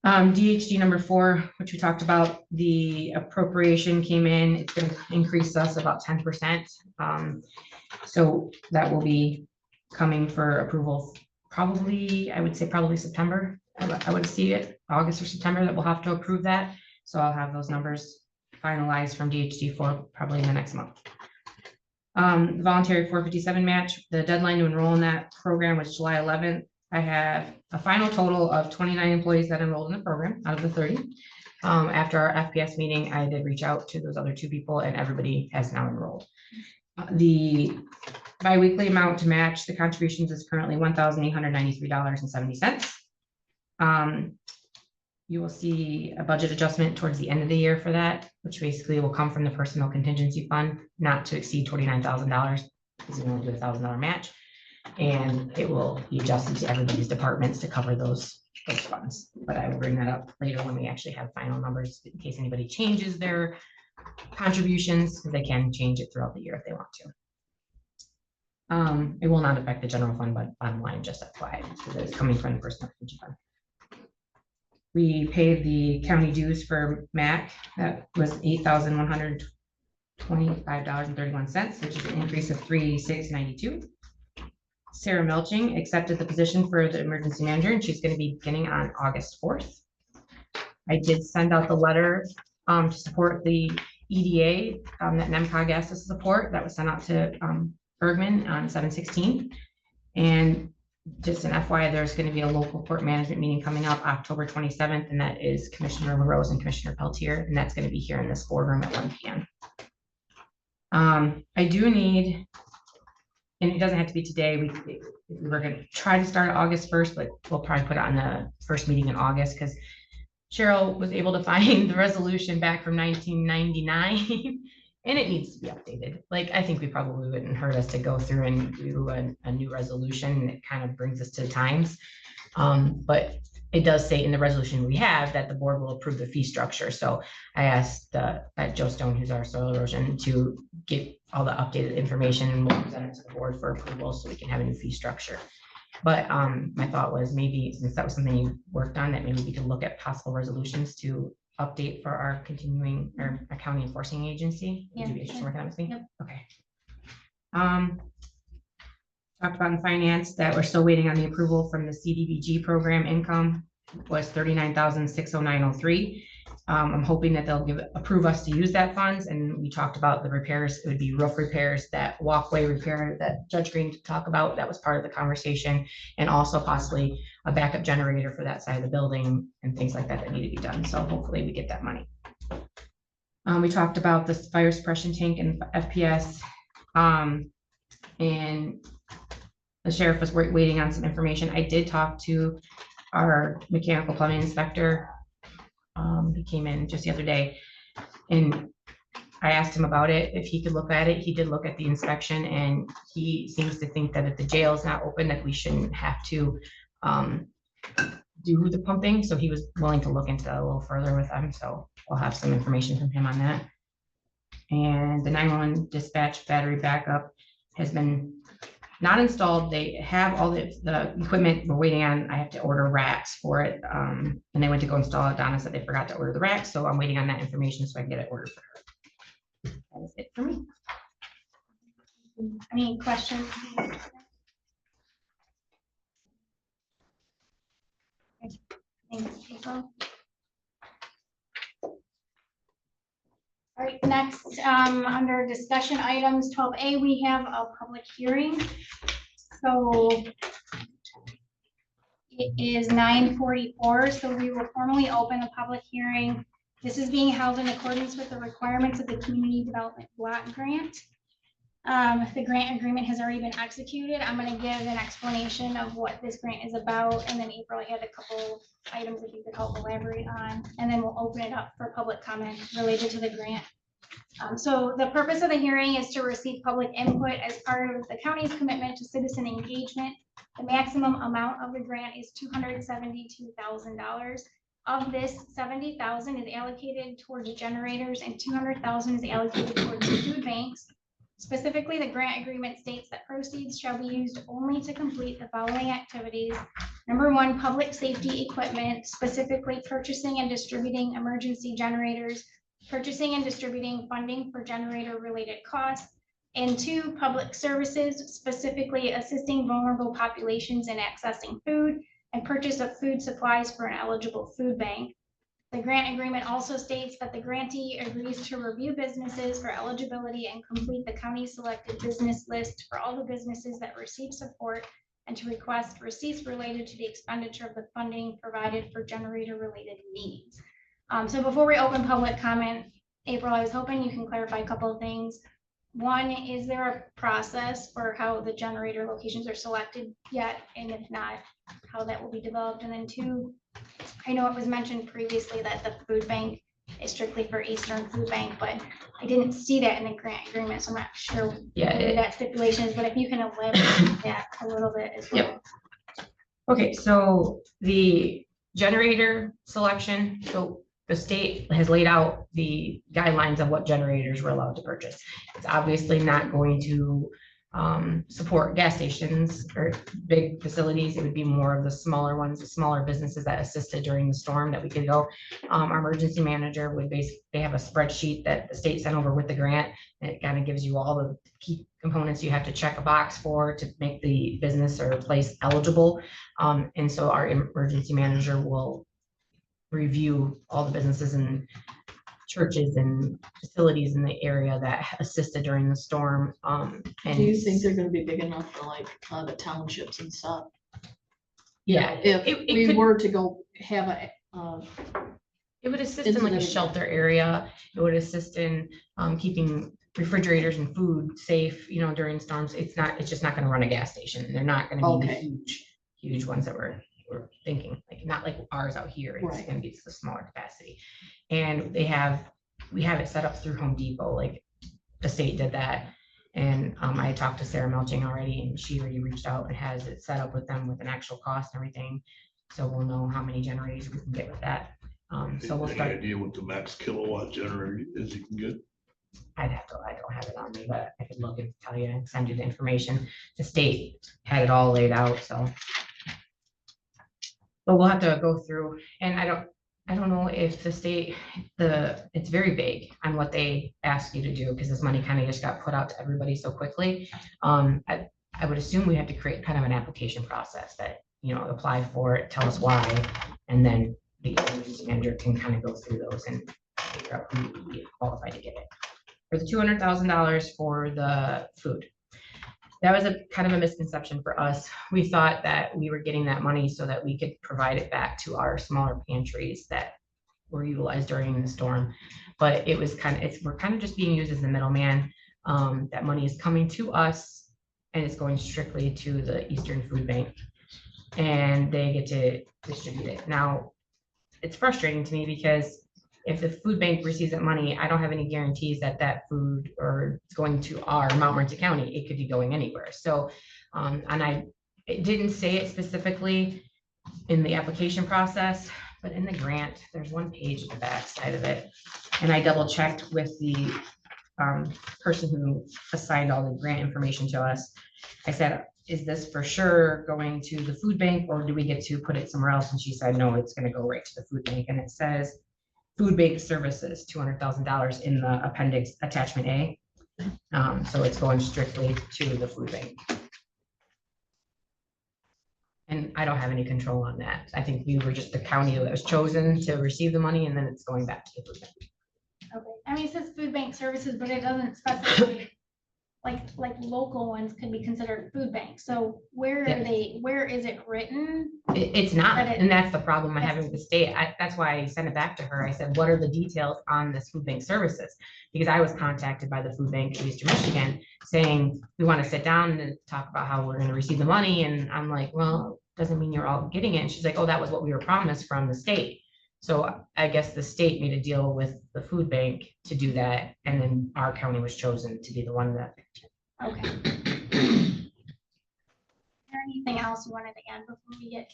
DHD number 4, which we talked about, the appropriation came in, it's gonna increase us about 10%. So that will be coming for approval, probably, I would say probably September. I would see it August or September that we'll have to approve that. So I'll have those numbers finalized from DHD 4 probably in the next month. The voluntary 457 match, the deadline to enroll in that program was July 11th. I have a final total of 29 employees that enrolled in the program out of the 30. After our FPS meeting, I did reach out to those other 2 people and everybody has now enrolled. The biweekly amount to match the contributions is currently $1,893.70. You will see a budget adjustment towards the end of the year for that, which basically will come from the personnel contingency fund, not to exceed $29,000, because we only do $1,000 match. And it will be adjusted to everybody's departments to cover those funds. But I will bring that up later when we actually have final numbers, in case anybody changes their contributions, because they can change it throughout the year if they want to. It will not affect the general fund, but bottom line, just FYI, because it's coming from the personnel contingency fund. We paid the county dues for MAC. That was $8,125.31, which is an increase of $386.92. Sarah Melching accepted the position for the emergency manager, and she's going to be beginning on August 4th. I did send out the letter to support the EDA that NEMCOG asked us to support. That was sent out to Bergman on 7/16. And just an FYI, there's going to be a local court management meeting coming up October 27th, and that is Commissioner LaRose and Commissioner Peltier, and that's going to be here in this boardroom at 1 p.m. I do need, and it doesn't have to be today, we were going to try to start August 1st, but we'll probably put it on the first meeting in August, because Cheryl was able to find the resolution back from 1999. And it needs to be updated. Like, I think we probably wouldn't hurt us to go through and do a new resolution, and it kind of brings us to times. But it does say in the resolution we have that the board will approve the fee structure. So I asked Joe Stone, who's our soil erosion, to get all the updated information and we'll present it to the board for approval so we can have a new fee structure. But my thought was, maybe since that was something you worked on, that maybe we could look at possible resolutions to update for our continuing, or our county enforcing agency. Would you be interested in working on this thing? Yep. Okay. Talked about in finance that we're still waiting on the approval from the CDBG program. Income was $39,609.03. I'm hoping that they'll approve us to use that funds. And we talked about the repairs. It would be roof repairs, that walkway repair that Judge Green talked about. That was part of the conversation, and also possibly a backup generator for that side of the building and things like that that need to be done. So hopefully we get that money. We talked about the fire suppression tank and FPS, and the sheriff was waiting on some information. I did talk to our mechanical plumbing inspector. He came in just the other day, and I asked him about it, if he could look at it. He did look at the inspection, and he seems to think that if the jail is not open, that we shouldn't have to do the pumping. So he was willing to look into that a little further with them. So I'll have some information from him on that. And the 911 dispatch battery backup has been not installed. They have all the equipment. We're waiting on, I have to order racks for it. And they went to go install it. Donna said they forgot to order the racks, so I'm waiting on that information so I can get it ordered for her. That is it for me. Any questions? Thanks, April. All right, next, under discussion items 12A, we have a public hearing. So it is 9:44, so we will formally open a public hearing. This is being held in accordance with the requirements of the Community Development Block Grant. The grant agreement has already been executed. I'm going to give an explanation of what this grant is about, and then April, I had a couple items that you could help elaborate on, and then we'll open it up for public comment related to the grant. So the purpose of the hearing is to receive public input as part of the county's commitment to citizen engagement. The maximum amount of the grant is $272,000. Of this, $70,000 is allocated towards generators and $200,000 is allocated towards food banks. Specifically, the grant agreement states that proceeds shall be used only to complete the following activities. Number one, public safety equipment, specifically purchasing and distributing emergency generators, purchasing and distributing funding for generator-related costs, and two, public services, specifically assisting vulnerable populations in accessing food and purchase of food supplies for an eligible food bank. The grant agreement also states that the grantee agrees to review businesses for eligibility and complete the county selected business list for all the businesses that receive support and to request receipts related to the expenditure of the funding provided for generator related needs. So before we open public comment, April, I was hoping you can clarify a couple of things. One, is there a process for how the generator locations are selected yet? And if not, how that will be developed? And then two, I know it was mentioned previously that the food bank is strictly for Eastern Food Bank, but I didn't see that in the grant agreement, so I'm not sure what that stipulation is, but if you can elaborate that a little bit as well. Yep. Okay, so the generator selection, so the state has laid out the guidelines of what generators we're allowed to purchase. It's obviously not going to support gas stations or big facilities. It would be more of the smaller ones, the smaller businesses that assisted during the storm that we could go. Our emergency manager would basically, they have a spreadsheet that the state sent over with the grant, and it kind of gives you all the key components you have to check a box for to make the business or place eligible. And so our emergency manager will review all the businesses and churches and facilities in the area that assisted during the storm. And Do you think they're gonna be big enough for like the townships and stuff? yeah, If it we could- were to go have it would assist in like a Incident. shelter area. It would assist in keeping refrigerators and food safe, you know, during storms. It's just not gonna run a gas station. They're not gonna be the Okay. huge ones that we're thinking, like not like ours out here. It's Right. gonna be the smaller capacity. And we have it set up through Home Depot, like the state did that. And I talked to Sarah Melching already, and she already reached out and has it set up with them with an actual cost and everything. So we'll know how many generators we can get with that. So we'll Any start. idea what the max kilowatt generator is you can get? I don't have it on me, but I could look and tell you and send you the information. The state had it all laid out, so. But we'll have to go through, and I don't know if the state, it's very vague on what they ask you to do, because this money kind of just got put out to everybody so quickly. I would assume we have to create kind of an application process that, you know, apply for it, tell us why, and then the emergency manager can kind of go through those and figure out who would be qualified to get it. For the $200,000 for the food. That was a kind of a misconception for us. We thought that we were getting that money so that we could provide it back to our smaller pantries that were utilized during the storm. But it was we're kind of just being used as the middleman. That money is coming to us and it's going strictly to the Eastern Food Bank. And they get to distribute it. Now, it's frustrating to me because if the food bank receives that money, I don't have any guarantees that that food or it's going to our Montmorency County. It could be going anywhere. So, it didn't say it specifically in the application process, but in the grant, there's one page at the back side of it. And I double checked with the person who assigned all the grant information to us. I said, is this for sure going to the food bank or do we get to put it somewhere else? And she said, no, it's gonna go right to the food bank. And it says food bank services, $200,000 in the appendix attachment A. So it's going strictly to the food bank. And I don't have any control on that. I think we were just the county that was chosen to receive the money and then it's going back to the food bank. Okay, I mean, it says food bank services, but it doesn't specify, like local ones could be considered food banks. So where Yeah. are they, where is it written? It's not, But it- and that's the problem I have with the state. That's why I sent it back to her. I said, what are the details on this food bank services? Because I was contacted by the food bank in Eastern Michigan saying, we want to sit down and talk about how we're gonna receive the money. And I'm like, well, doesn't mean you're all getting it. And she's like, oh, that was what we were promised from the state. So I guess the state made a deal with the food bank to do that. And then our county was chosen to be the one that. Okay. Is there anything else you wanted to add before we get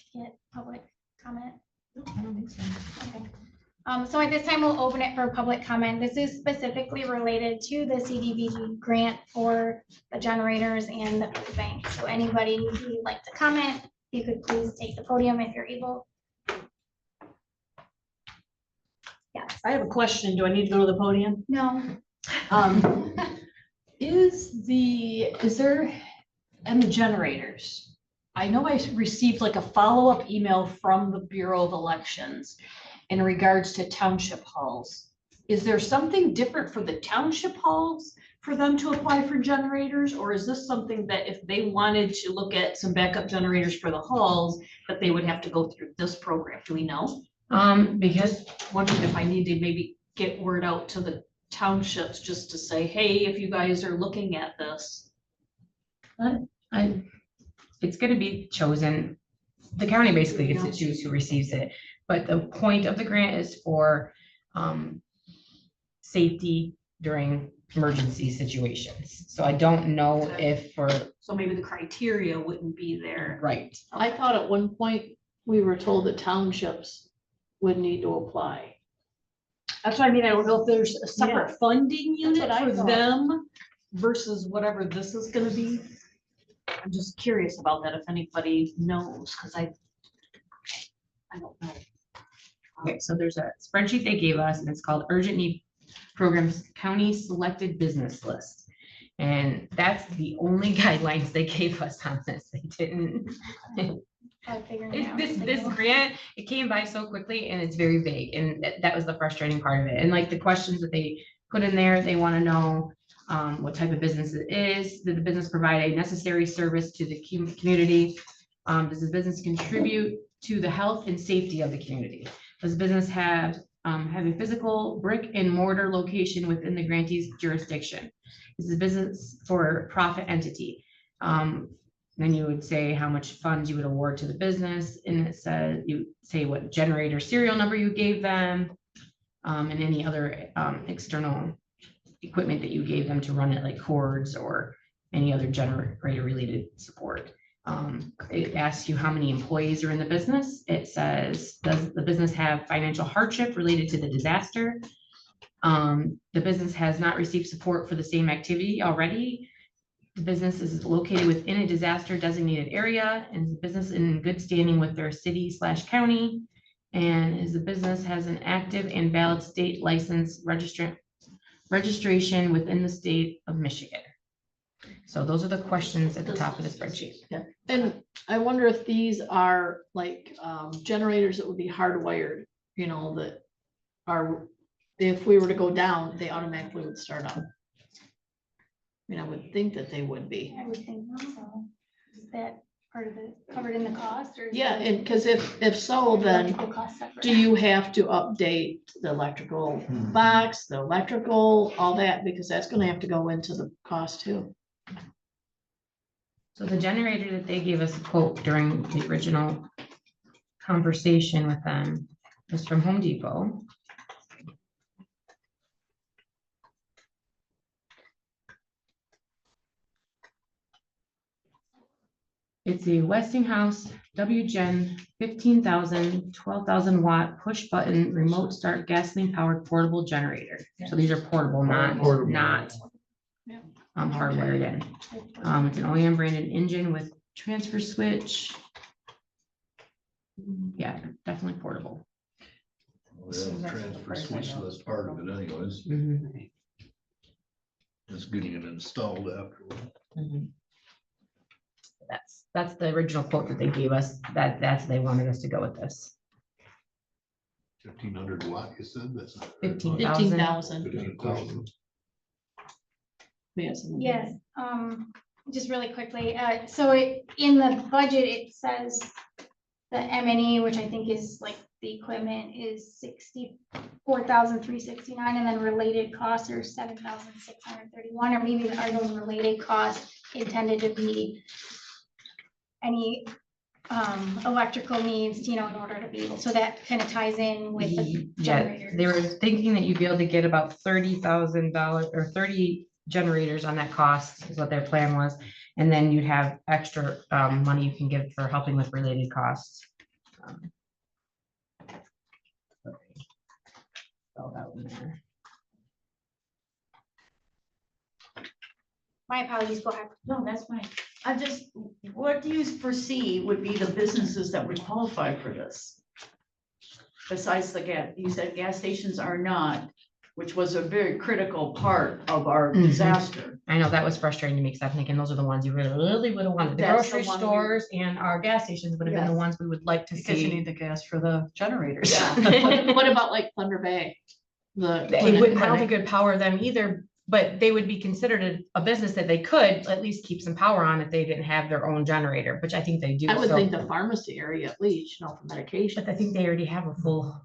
public comment? I don't think so. Okay. So at this time, we'll open it for public comment. This is specifically related to the CDBG grant for the generators and the food bank. So anybody who would like to comment, you could please take the podium if you're able. Yes, I have a question. Do I need to go to the podium? no, Is there, and the generators? I know I received like a follow-up email from the Bureau of Elections in regards to township halls. Is there something different for the township halls for them to apply for generators? Or is this something that if they wanted to look at some backup generators for the halls, that they would have to go through this program? Do we know? Because Wondering if I need to maybe get word out to the townships just to say, hey, if you guys are looking at this. it's gonna be chosen. The county basically gets to choose who receives it, but the point of the grant is for safety during emergency situations. So I don't know if for, So maybe the criteria wouldn't be there. right, I thought at one point we were told that townships would need to apply. That's what I mean. I don't know if there's a separate funding That's unit what I for thought. them versus whatever this is gonna be. I'm just curious about that, if anybody knows, because I don't know. okay, so there's a spreadsheet they gave us and it's called Urgent Need Programs County Selected Business List. And that's the only guidelines they gave us on this. They didn't. figuring it out. This grant, it came by so quickly and it's very vague, and that was the frustrating part of it. And like the questions that they put in there, they want to know what type of business it is. Did the business provide a necessary service to the community? Does the business contribute to the health and safety of the community? Does business have a physical brick and mortar location within the grantee's jurisdiction? Is the business for profit entity? Then you would say how much funds you would award to the business, and it says, you say what generator serial number you gave them, and any other external equipment that you gave them to run it, like cords or any other generator related support. It asks you how many employees are in the business. It says, does the business have financial hardship related to the disaster? The business has not received support for the same activity already. The business is located within a disaster designated area, and is the business in good standing with their city/county? And is the business has an active and valid state license registration within the state of Michigan? So those are the questions at the top of the spreadsheet. And I wonder if these are like generators that would be hardwired, you know, that are, if we were to go down, they automatically would start up. I mean, I would think that they would be. I would think so. Is that part of it covered in the cost or? is Yeah, the and because if so, then electrical cost separate? do you have to update the electrical box, the electrical, all that? Because that's gonna have to go into the cost too. So the generator that they gave us a quote during the original conversation with them was from Home Depot. It's a Westinghouse WGen 15,000, 12,000 watt push button remote start gasoline powered portable generator. So these are portable, not Yeah. hardwired in. It's an OEM branded engine with Transfer switch. Yeah, definitely portable. We have a transfer switch, so that's part of it anyways. Mhm, Just getting it installed afterward. mhm. That's the original quote that they gave us, that's, they wanted us to go with this. 1,500 watt, you said, that's not. 15,000. 15,000. 15,000. Yes, just really quickly, so in the budget, it says the M&E, which I think is like the equipment, is 64,369, and then related costs are 7,631, or maybe are those related costs intended to be any electrical needs, in order to be able, so that kind of ties in with the Yeah, generators. they were thinking that you'd be able to get about $30,000 or 30 generators on that cost is what their plan was. And then you'd have extra money you can give for helping with related costs. Spelled out in there. My apologies, go ahead. No, that's fine. What do you foresee would be the businesses that would qualify for this? Besides the gas, you said gas stations are not, which was a very critical part of our Mhm. disaster. I know that was frustrating to me because I'm thinking those are the ones you really would have wanted. The That's the grocery one we- stores and our gas stations would have been the Yes. ones we would like to Because you see. need the gas for the generators. Yeah. What about like Thunder Bay? The. It wouldn't, I don't think it would power them either, but they would be considered a business that they could at least keep some power on if they didn't have their own generator, which I think they do. I would so- think the pharmacy area at least, for medication. But I think they already have a full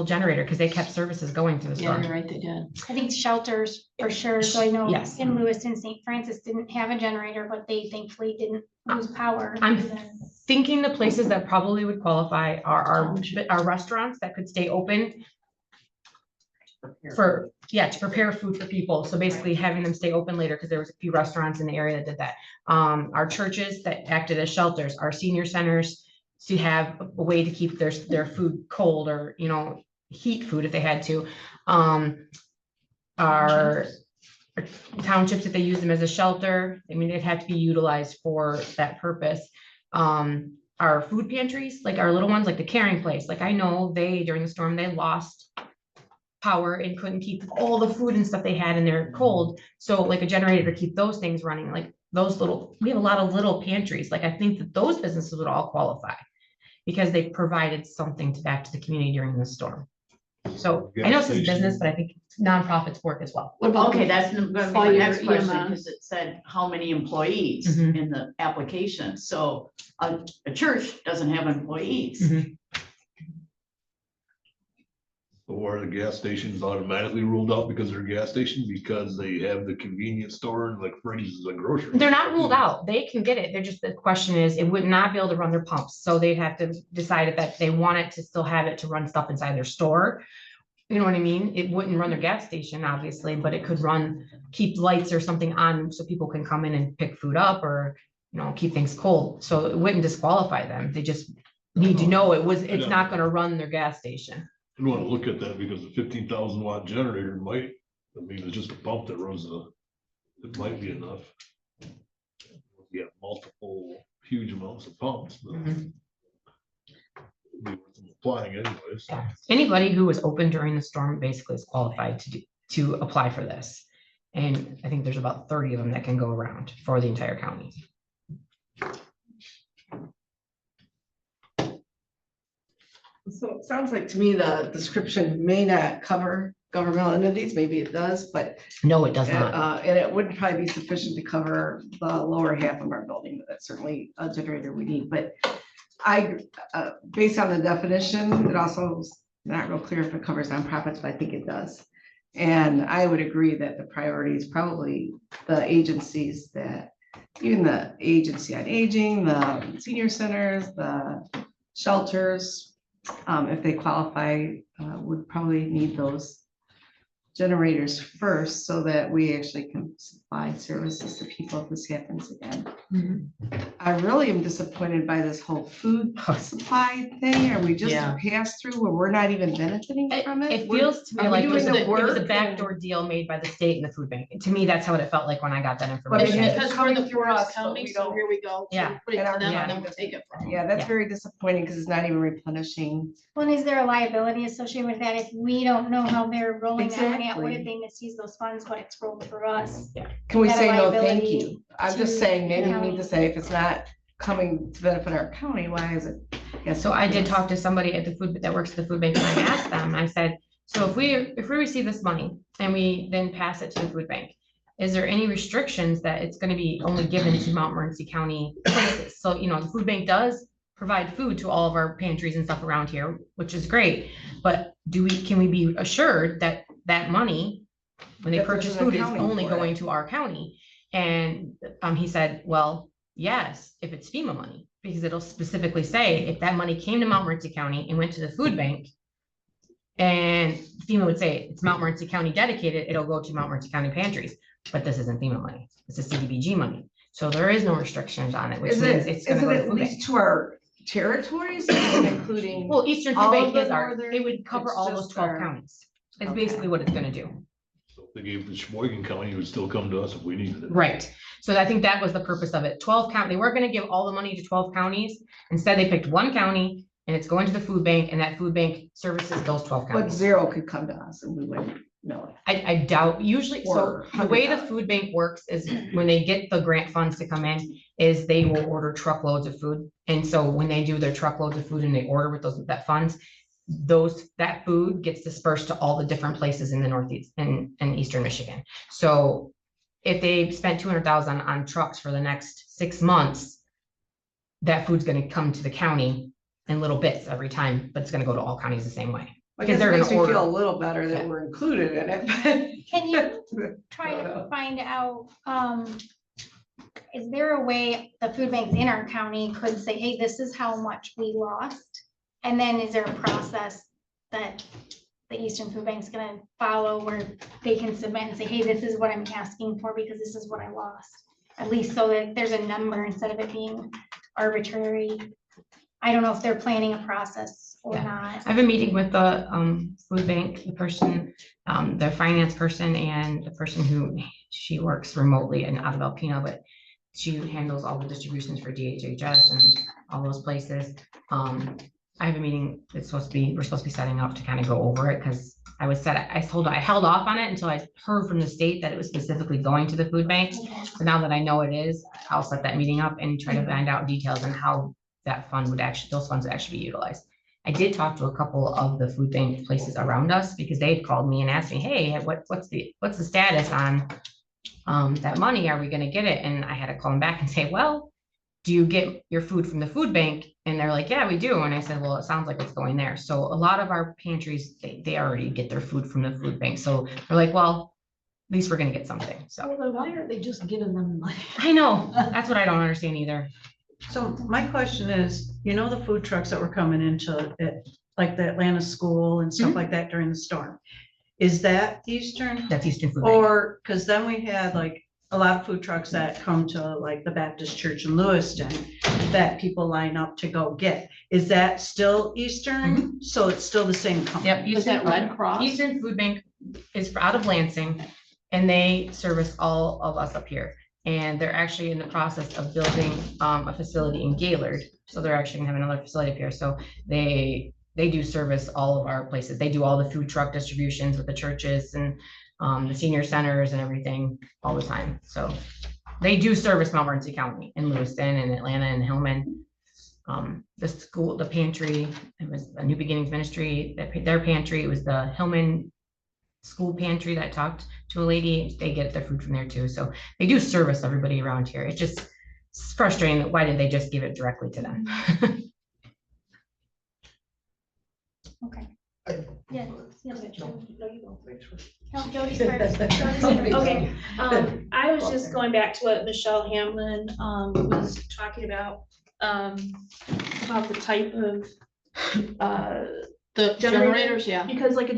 generator because they kept services going through the Yeah, storm. you're right, they did. I think shelters for sure, so I know Yes. in Lewiston, St. Francis didn't have a generator, but they thankfully didn't lose power. I'm And then- Thinking the places that probably would qualify are Township. our restaurants that could stay open to prepare food for people. So basically having them stay open later, because there was a few restaurants in the area that did that. Our churches that acted as shelters, our senior centers to have a way to keep their food cold or, heat food if they had to. Our townships, if they use them as a shelter, it had to be utilized for that purpose. Our food pantries, like our little ones, like the Caring Place, like I know during the storm, they lost power and couldn't keep all the food and stuff they had in there cold. So like a generator to keep those things running, like we have a lot of little pantries. Like I think that those businesses would all qualify because they provided something back to the community during the storm. So I know it's a business, but I think nonprofits work as well. What about? Okay, that's gonna be my Fire, next question, EMS? because it said how many employees Mhm. in the application. So a church doesn't have employees. Mhm. Or the gas stations automatically ruled out because they're a gas station because they have the convenience store and like Freddy's is a grocery. They're not ruled out. They can get it. They're just, the question is, it would not be able to run their pumps. So they'd have to decide if they want it to still have it to run stuff inside their store. You know what I mean? It wouldn't run their gas station, obviously, but it could keep lights or something on so people can come in and pick food up or, keep things cold. So it wouldn't disqualify them. They just need to know it's not gonna run their gas station. I don't want to look at that because the 15,000 watt generator it's just a pump that runs it might be enough. You have multiple huge amounts of pumps, but Mhm. it'd be worth them applying anyways. Yeah. Anybody who was open during the storm basically is qualified to apply for this. And I think there's about 30 of them that can go around for the entire county. So it sounds like to me the description may not cover governmental entities, maybe it does, but No, it does not. and it wouldn't probably be sufficient to cover the lower half of our building, but that's certainly a generator we need, but based on the definition, it also is not real clear if it covers nonprofits, but I think it does. And I would agree that the priority is probably the agencies even the Agency on Aging, the senior centers, the shelters, if they qualify, would probably need those generators first so that we actually can supply services to people if this happens again. I really am disappointed by this whole food supply thing. Are we just Yeah. pass through where we're not even benefiting from it? It feels to me are we like it was doing the it was a work backdoor deal made by the state and the food bank. To me, that's how it felt like when I got that But information. it's Because we're coming the through poorest us, but county, we so don't- here we go. So Yeah. we put it And to our them, county and then we'll doesn't- take it from them. Yeah, that's Yeah. very disappointing because it's not even replenishing. Well, is there a liability associated with that if we don't know how they're rolling that money out? What if Exactly. they misuse those funds, but it's rolled for us? Can we Is that a say no, thank liability you? I'm just to saying, maybe the we county? need to say if it's not coming to benefit our county, why is it? Yes, So I did talk to somebody at the food, that works at the food bank, and I asked them, I said, so if we receive this money and we then pass it to the food bank, is there any restrictions that it's gonna be only given to Montmorency County places? So, you know, the food bank does provide food to all of our pantries and stuff around here, which is great. But can we be assured that that money, when they That purchase there's an food, is accounting only for it. going to our county? And he said, well, yes, if it's FEMA money, because it'll specifically say if that money came to Montmorency County and went to the food bank, and FEMA would say it's Montmorency County dedicated, it'll go to Montmorency County pantries. But this isn't FEMA money, it's a CDBG money. So there is no restrictions on it, which Is means it, it's is gonna it go to at food bank. least to our territories, including? Well, Eastern Food all Bank of the is our, northern- it would cover it's all those just 12 our- counties. It's Okay. basically what it's gonna do. So if they gave the Sheboygan County, it would still come to us if we needed it. Right, so I think that was the purpose of it. 12 county, they weren't gonna give all the money to 12 counties. Instead, they picked one county and it's going to the food bank, and that food bank services those 12 But counties. zero could come to us and we wouldn't know it. I doubt, usually, so Or the way the $100. food bank works is when they get the grant funds to come in, is they will order truckloads of food. And so when they do their truckloads of food and they order with that funds, that food gets dispersed to all the different places in the Northeast and Eastern Michigan. So if they spent 200,000 on trucks for the next 6 months, that food's gonna come to the county in little bits every time, but it's gonna go to all counties the same way. I Because guess it they're makes gonna me feel a order. little better that Yeah. we're included in it. Can you try to find out, is there a way the food banks in our county could say, hey, this is how much we lost? And then is there a process that the Eastern Food Bank's gonna follow where they can submit and say, hey, this is what I'm asking for because this is what I lost? At least so that there's a number instead of it being arbitrary. I don't know if they're planning a process or Yeah. not. I have a meeting with the food bank, the person, the finance person, and the person who, she works remotely and out of Alpena, but she handles all the distributions for DHHS and all those places. I have a meeting that's we're supposed to be setting up to kind of go over it, because I held off on it until I heard from the state that it was specifically going to the food bank. So now that I know it is, I'll set that meeting up and try to find out details on how that fund would actually, those funds would actually be utilized. I did talk to a couple of the food bank places around us, because they've called me and asked me, hey, what's the status on that money? Are we gonna get it? And I had to call them back and say, well, do you get your food from the food bank? And they're like, yeah, we do. And I said, well, it sounds like it's going there. So a lot of our pantries, they already get their food from the food bank. So they're like, well, at least we're gonna get something. So Well, then why aren't they just giving them money? I know, that's what I don't understand either. So my question is, you know, the food trucks that were coming into it, like the Atlanta school and stuff like that during the storm. Is that Eastern? That's Eastern Food Bank. Or, because then we had like a lot of food trucks that come to like the Baptist Church in Lewiston that people line up to go get. Is that still Eastern? So it's still the same company? Yep. Is that Red Cross? Eastern Food Bank is out of Lansing, and they service all of us up here. And they're actually in the process of building a facility in Gaylord. So they're actually gonna have another facility up here. So they do service all of our places. They do all the food truck distributions with the churches and the senior centers and everything all the time. So they do service Montmorency County and Lewiston and Atlanta and Hillman. The school, the pantry, it was a New Beginnings Ministry, their pantry, it was the Hillman school pantry that I talked to a lady, they get their food from there too. So they do service everybody around here. It's just it's frustrating that why didn't they just give it directly to them? Okay. I- Yes, yes. No, you go. No, Jody's first. Okay, I was just going back to what Michelle Hamlin, was talking about the type of, The generators, yeah. because like a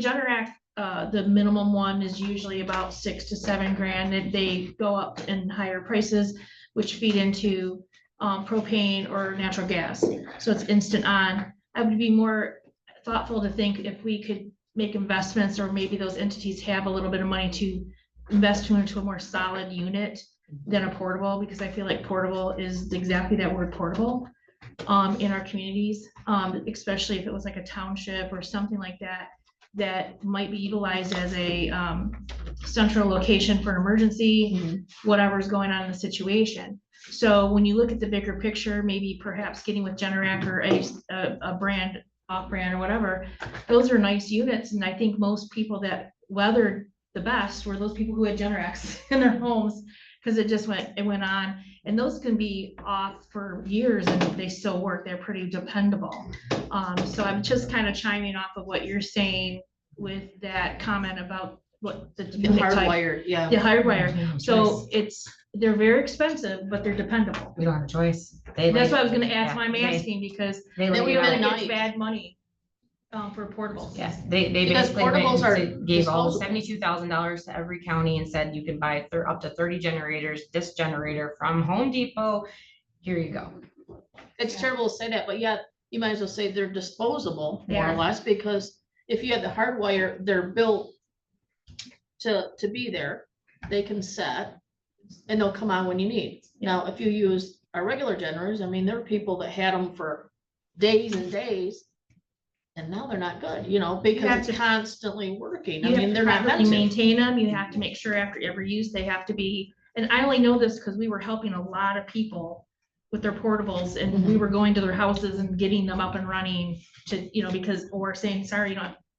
the minimum one is usually about 6 to 7 grand. They go up in higher prices, which feed into propane or natural gas. So it's instant on. I would be more thoughtful to think if we could make investments, or maybe those entities have a little bit of money to invest into a more solid unit than a portable, because I feel like portable is exactly that word, portable, in our communities, especially if it was like a township or something like that, that might be utilized as a central location for an emergency, whatever's going on in the situation. So when you look at the bigger picture, maybe perhaps getting with Generac or a brand, off-brand or whatever, those are nice units. And I think most people that weathered the best were those people who had Generacs in their homes, because it went on. And those can be off for years and they still work. They're pretty dependable. So I'm just kind of chiming off of what you're saying with that comment about what the unit type. Hardwired, yeah. The hardwired. So they're very expensive, but they're dependable. We don't have a choice. That's what I was gonna ask, why I'm they- asking, because They Then lay we you really out. know- it's bad money for portables. Yes, they Because basically went portables are and gave all disposable. $72,000 to every county and said you can buy up to 30 generators, this generator from Home Depot. Here you go. It's terrible to say that, but yet you might as well say they're disposable, more or Yeah. less, because if you have the hardwire, they're built to be there. They can set and they'll come on when you need. Now, if you use our regular generators, I mean, there are people that had them for days and days. And now they're not good, you know, have because to- it's constantly working. I You have mean, to they're not properly meant to. maintain them. You have to make sure after every use, they have to be, and I only know this because we were helping a lot of people with their portables, and we were going to their houses and getting them up and running to, you know, because, or saying, sorry,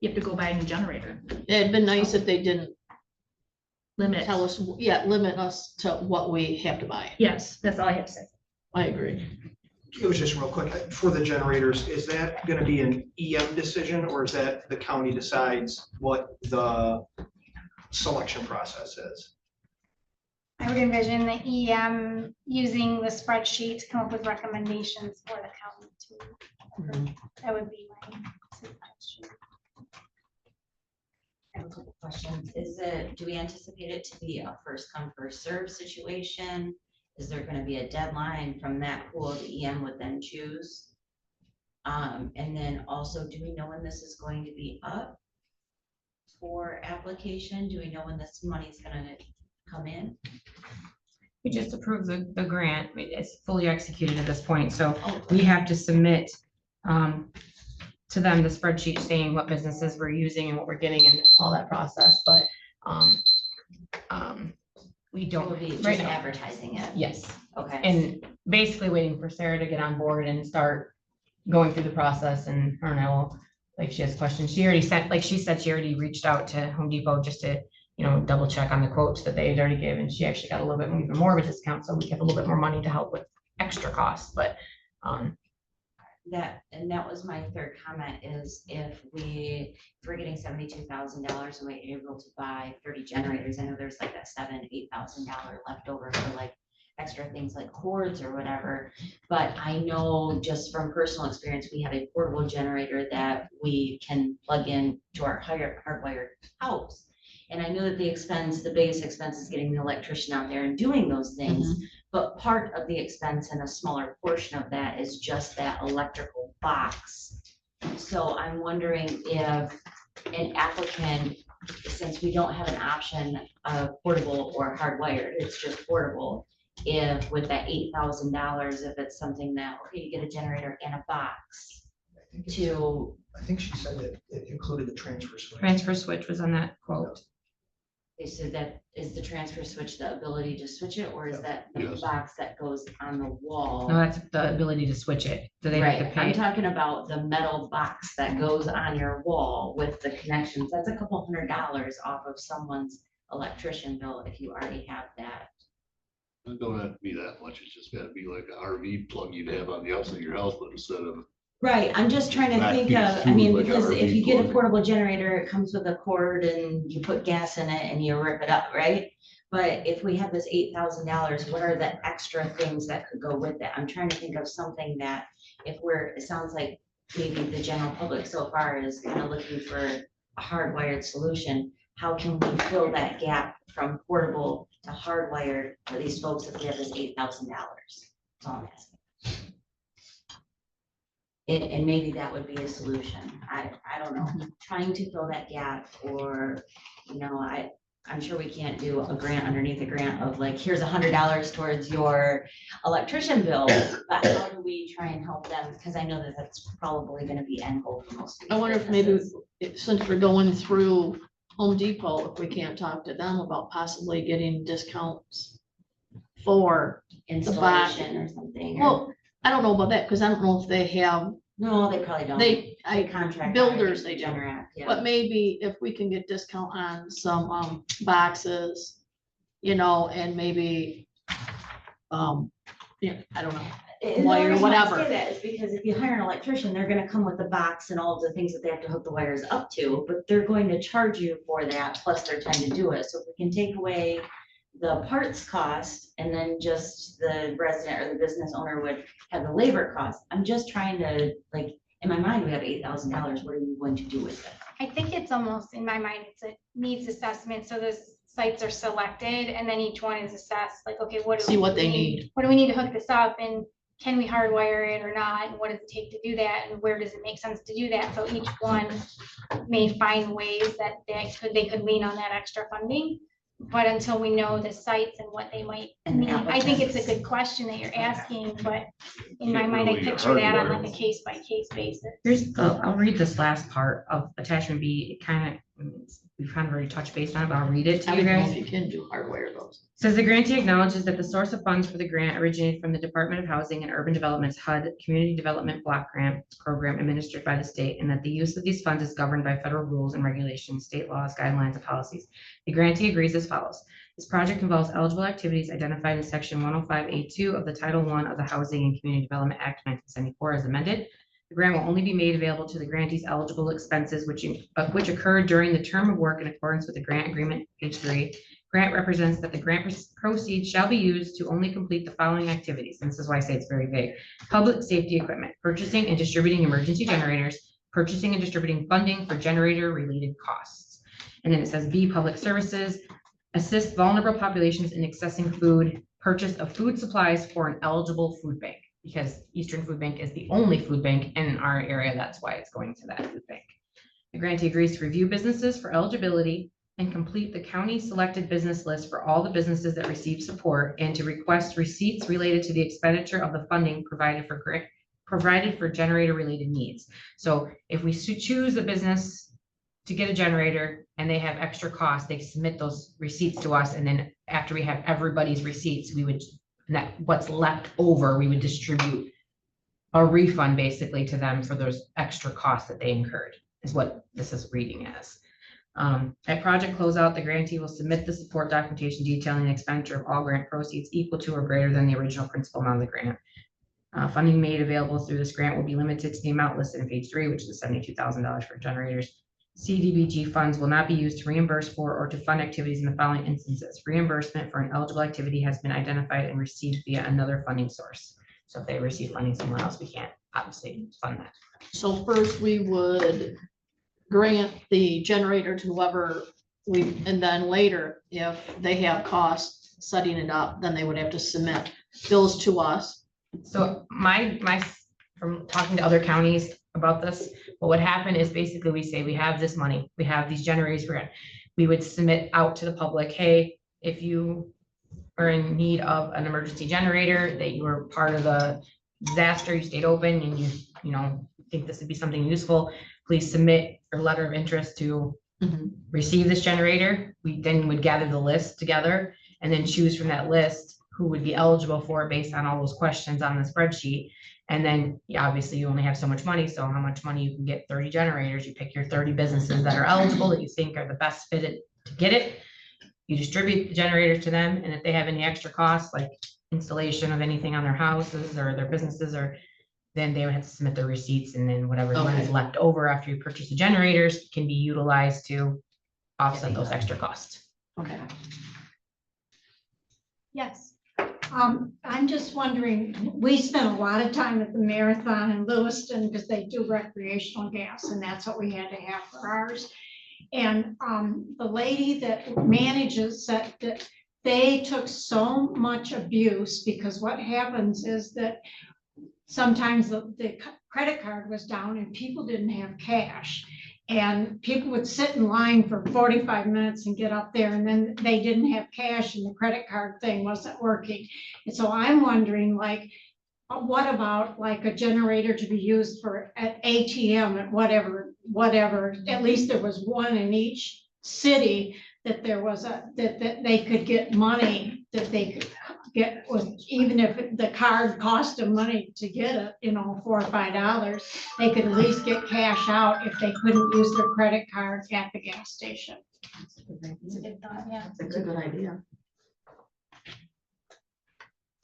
you have to go buy a new generator. It'd been nice if they didn't Limit. tell us, limit us to what we have to buy. Yes, that's all I have to say. I agree. It was just real quick, for the generators, is that gonna be an EM decision, or is that the county decides what the selection process is? I would envision the EM using the spreadsheet to come up with recommendations for the county too. That would be my suggestion. I have a couple questions. Do we anticipate it to be a first come, first serve situation? Is there gonna be a deadline from that pool the EM would then choose? And then also, do we know when this is going to be up for application? Do we know when this money's gonna come in? We just approved the grant. It's fully executed at this point, so we have to submit to them the spreadsheet saying what businesses we're using and what we're getting and all that process, but we We'll don't. be just right now. advertising it. Yes, Okay. and basically waiting for Sarah to get on board and start going through the process, and her and I will, like, she has questions. She already sent, like she said, she already reached out to Home Depot just to, you know, double check on the quotes that they had already given. She actually got a little bit even more of a discount, so we get a little bit more money to help with extra costs, but That was my third comment, is if we're getting $72,000 and we're able to buy 30 generators, I know there's like that $7,000-8,000 left over for like extra things like cords or whatever. But I know just from personal experience, we have a portable generator that we can plug in to our hardwired house. And I know that the biggest expense is getting the electrician out there and doing those things. But part of the expense and a smaller portion of that is just that electrical box. So I'm wondering if an applicant, since we don't have an option of portable or hardwired, it's just portable, if with that $8,000, if it's something that, okay, you get a generator and a box to, I think she said that it included the transfer switch. transfer switch was on that quote. so that is the transfer switch, the ability to switch it, or is that the Yes. box that goes on the wall? No, that's the ability to switch it. Do they have to Right, I'm pay? talking about the metal box that goes on your wall with the connections. That's a couple $100 off of someone's electrician bill if you already have that. It don't have to be that much. It's just gotta be like an RV plug you'd have on the outside of your house, but instead of, Right, I'm just trying to Back think piece of, I too, mean, like a because if RV you get a plug. portable generator, it comes with a cord and you put gas in it and you rip it up, right? But if we have this $8,000, what are the extra things that could go with that? I'm trying to think of something that it sounds like maybe the general public so far is kind of looking for a hardwired solution, how can we fill that gap from portable to hardwired for these folks if we have this $8,000? That's all I'm asking. And maybe that would be a solution. I don't know, trying to fill that gap, or, you know, I'm sure we can't do a grant underneath a grant of like, here's $100 towards your electrician bill, but how do we try and help them? Because I know that that's probably gonna be end goal for most of these I wonder if maybe, businesses. since we're going through Home Depot, if we can't talk to them about possibly getting discounts for, Installation or something. or- well, I don't know about that, because I don't know if they have, No, they probably don't. they, Contract. builders, they do. Generac, yeah. But maybe if we can get discount on some boxes, you know, and maybe, yeah, I don't know. And the wire, reason why I whatever. say that is because if you hire an electrician, they're gonna come with the box and all of the things that they have to hook the wires up to, but they're going to charge you for that plus their time to do it. So if we can take away the parts cost and then just the resident or the business owner would have the labor cost. I'm just trying to, like, in my mind, we have $8,000. What are we going to do with it? I think it's almost, in my mind, it's a needs assessment, so the sites are selected, and then each one is assessed, like, okay, what do See what we they need. What do we need to hook this up, and can we hardwire it or not, and what does it take to do that, and where does it make sense to do that? So each one may find ways that they could lean on that extra funding. But until we know the sites and what they might And the need, I think it's a applicants. good question that you're asking, but in my Can't mind, I really picture that on hardwire. like a case by case basis. I'll read this last part of attachment B. It kind of, we've kind of already touched base on it, but I'll read it to I you don't know guys. if you can do hardware those. Says the grantee acknowledges that the source of funds for the grant originated from the Department of Housing and Urban Development's HUD Community Development Block Grant Program administered by the state, and that the use of these funds is governed by federal rules and regulations, state laws, guidelines, and policies. The grantee agrees as follows. This project involves eligible activities identified in section 105A2 of the Title I of the Housing and Community Development Act 1974 as amended. The grant will only be made available to the grantee's eligible expenses, which occurred during the term of work in accordance with the grant agreement, page 3. Grant represents that the grant proceeds shall be used to only complete the following activities. And this is why I say it's very vague. Public safety equipment, purchasing and distributing emergency generators, purchasing and distributing funding for generator related costs. And then it says B, public services, assist vulnerable populations in accessing food, purchase of food supplies for an eligible food bank, because Eastern Food Bank is the only food bank in our area. That's why it's going to that food bank. The grantee agrees to review businesses for eligibility and complete the county selected business list for all the businesses that receive support, and to request receipts related to the expenditure of the funding provided for generator related needs. So if we choose a business to get a generator and they have extra costs, they submit those receipts to us. And then after we have everybody's receipts, we would, what's left over, we would distribute a refund basically to them for those extra costs that they incurred, is what this is reading as. At project closeout, the grantee will submit the support documentation detailing the expenditure of all grant proceeds equal to or greater than the original principal amount of the grant. Funding made available through this grant will be limited to the amount listed in page 3, which is $72,000 for generators. CDBG funds will not be used to reimburse for or to fund activities in the following instances. Reimbursement for an eligible activity has been identified and received via another funding source. So if they receive funding somewhere else, we can't obviously fund that. So first we would grant the generator to whoever and then later, if they have costs setting it up, then they would have to submit bills to us. So from talking to other counties about this, what would happen is basically we say, we have this money, we have these generators, we would submit out to the public, hey, if you are in need of an emergency generator, that you were part of the disaster, you stayed open and you know, think this would be something useful, please submit your letter of interest to receive this generator. We then would gather the list together and then choose from that list who would be eligible for it based on all those questions on the spreadsheet. And then obviously you only have so much money. So how much money you can get 30 generators, you pick your 30 businesses that are eligible that you think are the best fitted to get it. You distribute the generators to them. And if they have any extra costs, like installation of anything on their houses or their businesses, or then they would have to submit their receipts, and then whatever money is left over after you purchase the generators can be utilized to offset those extra costs. Okay. Yes. I'm just wondering, we spent a lot of time at the marathon in Lewiston because they do recreational gas, and that's what we had to have for ours. And the lady that manages said that they took so much abuse, because what happens is that sometimes the credit card was down and people didn't have cash. And people would sit in line for 45 minutes and get up there, and then they didn't have cash and the credit card thing wasn't working. And so I'm wondering, like, what about like a generator to be used for at ATM at whatever, at least there was one in each city, that there was that they could get money, that they could get with, even if the card cost them money to get it, $4 or $5, they could at least get cash out if they couldn't use their credit card at the gas station. It's a good thought, yeah. That's a good idea.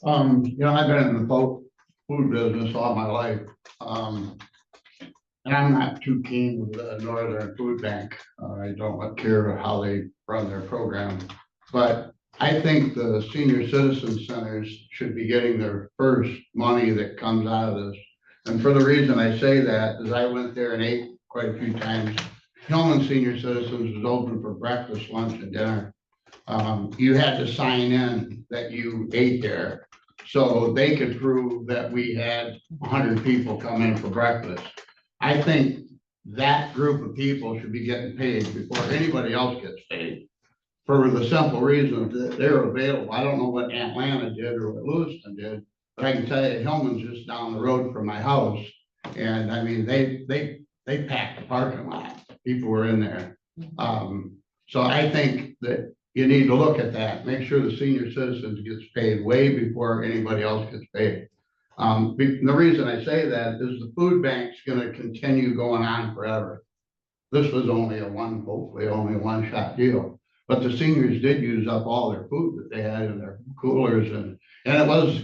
I've been in the food business all my life. And I'm not too keen with the Northern Food Bank. I don't care how they run their program. But I think the senior citizen centers should be getting their first money that comes out of this. And for the reason I say that is I went there and ate quite a few times. Hillman Senior Citizens was open for breakfast, lunch, and dinner. You had to sign in that you ate there, so they could prove that we had 100 people come in for breakfast. I think that group of people should be getting paid before anybody else gets paid, for the simple reason that they're available. I don't know what Atlanta did or what Lewiston did, but I can tell you Hillman's just down the road from my house. And I mean, they packed the parking lot. People were in there. So I think that you need to look at that, make sure the senior citizens gets paid way before anybody else gets paid. The reason I say that is the food bank's gonna continue going on forever. This was only hopefully only a one-shot deal, but the seniors did use up all their food that they had in their coolers, and it was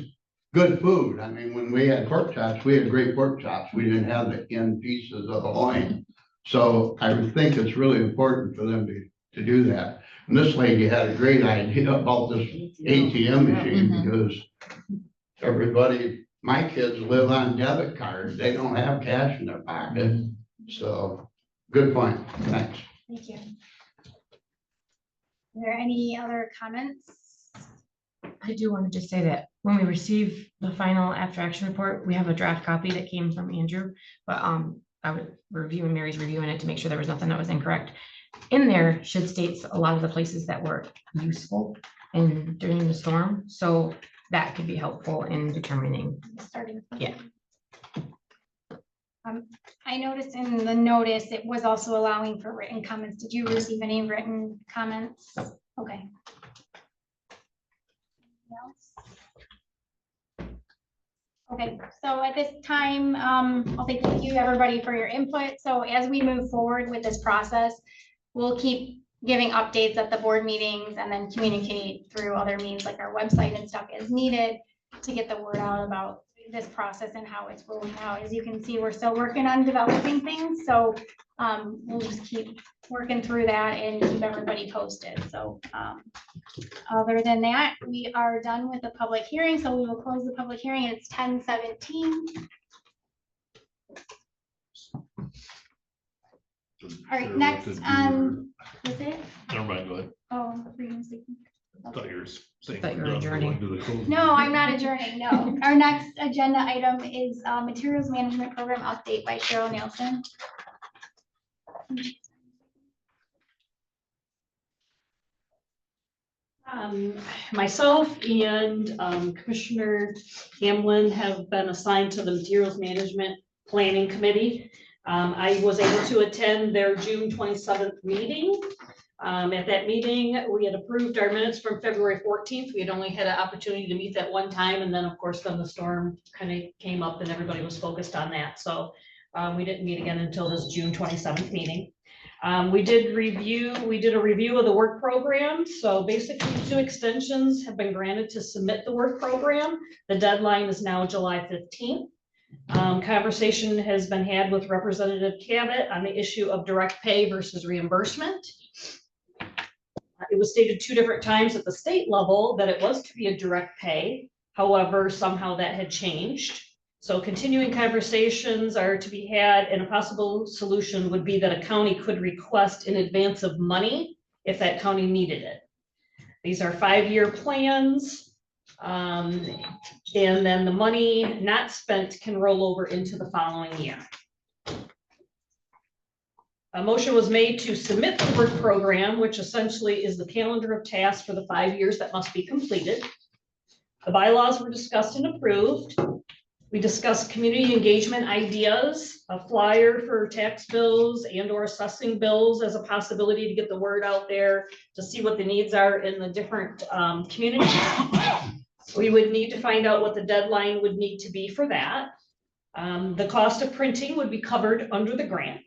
good food. I mean, when we had pork chops, we had great pork chops. We didn't have the end pieces of the loin. So I would think it's really important for them to do that. And this lady had a great idea about this ATM machine, because everybody, my kids live on debit cards. They don't have cash in their pocket. So good point. Thanks. Thank you. Are there any other comments? I do want to just say that when we receive the final after action report, we have a draft copy that came from Andrew, but I would review, and Mary's reviewing it to make sure there was nothing that was incorrect. In there should state a lot of the places that were useful during the storm, so that could be helpful in determining. Starting. Yeah. I noticed in the notice, it was also allowing for written comments. Did you receive any written comments? No. Okay. Okay, so at this time, I'll say thank you everybody for your input. So as we move forward with this process, we'll keep giving updates at the board meetings and then communicate through other means like our website and stuff as needed to get the word out about this process and how it's rolling out. As you can see, we're still working on developing things. So we'll just keep working through that and keep everybody posted. So other than that, we are done with the public hearing. So we will close the public hearing. It's 10:17. All right, next on, what's it? Never mind, go ahead. Oh, were you gonna say? I thought you were saying. Thought you were done, adjourning. going to the closing. No, I'm not adjourning, no. Our next agenda item is Materials Management Program Update by Cheryl Nielsen. Myself and Commissioner Hamlin have been assigned to the Materials Management Planning Committee. I was able to attend their June 27th meeting. At that meeting, we had approved our minutes from February 14th. We had only had an opportunity to meet that one time, and then, of course, then the storm kind of came up and everybody was focused on that. So we didn't meet again until this June 27th meeting. We did a review of the work program. So basically 2 extensions have been granted to submit the work program. The deadline is now July 15th. Conversation has been had with Representative Cabot on the issue of direct pay versus reimbursement. It was stated 2 different times at the state level that it was to be a direct pay. However, somehow that had changed. So continuing conversations are to be had, and a possible solution would be that a county could request in advance of money if that county needed it. These are 5-year plans. And then the money not spent can roll over into the following year. A motion was made to submit the work program, which essentially is the calendar of tasks for the 5 years that must be completed. The bylaws were discussed and approved. We discussed community engagement ideas, a flyer for tax bills and or assessing bills as a possibility to get the word out there, to see what the needs are in the different communities. We would need to find out what the deadline would need to be for that. The cost of printing would be covered under the grant.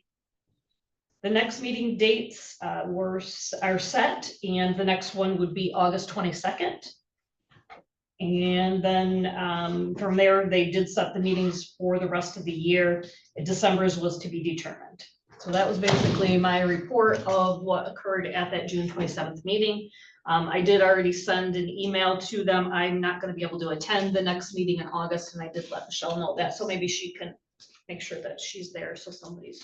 The next meeting dates are set, and the next one would be August 22nd. And then from there, they did set the meetings for the rest of the year. December's was to be determined. So that was basically my report of what occurred at that June 27th meeting. I did already send an email to them. I'm not going to be able to attend the next meeting in August, and I did let Michelle know that. So maybe she can make sure that she's there, so somebody's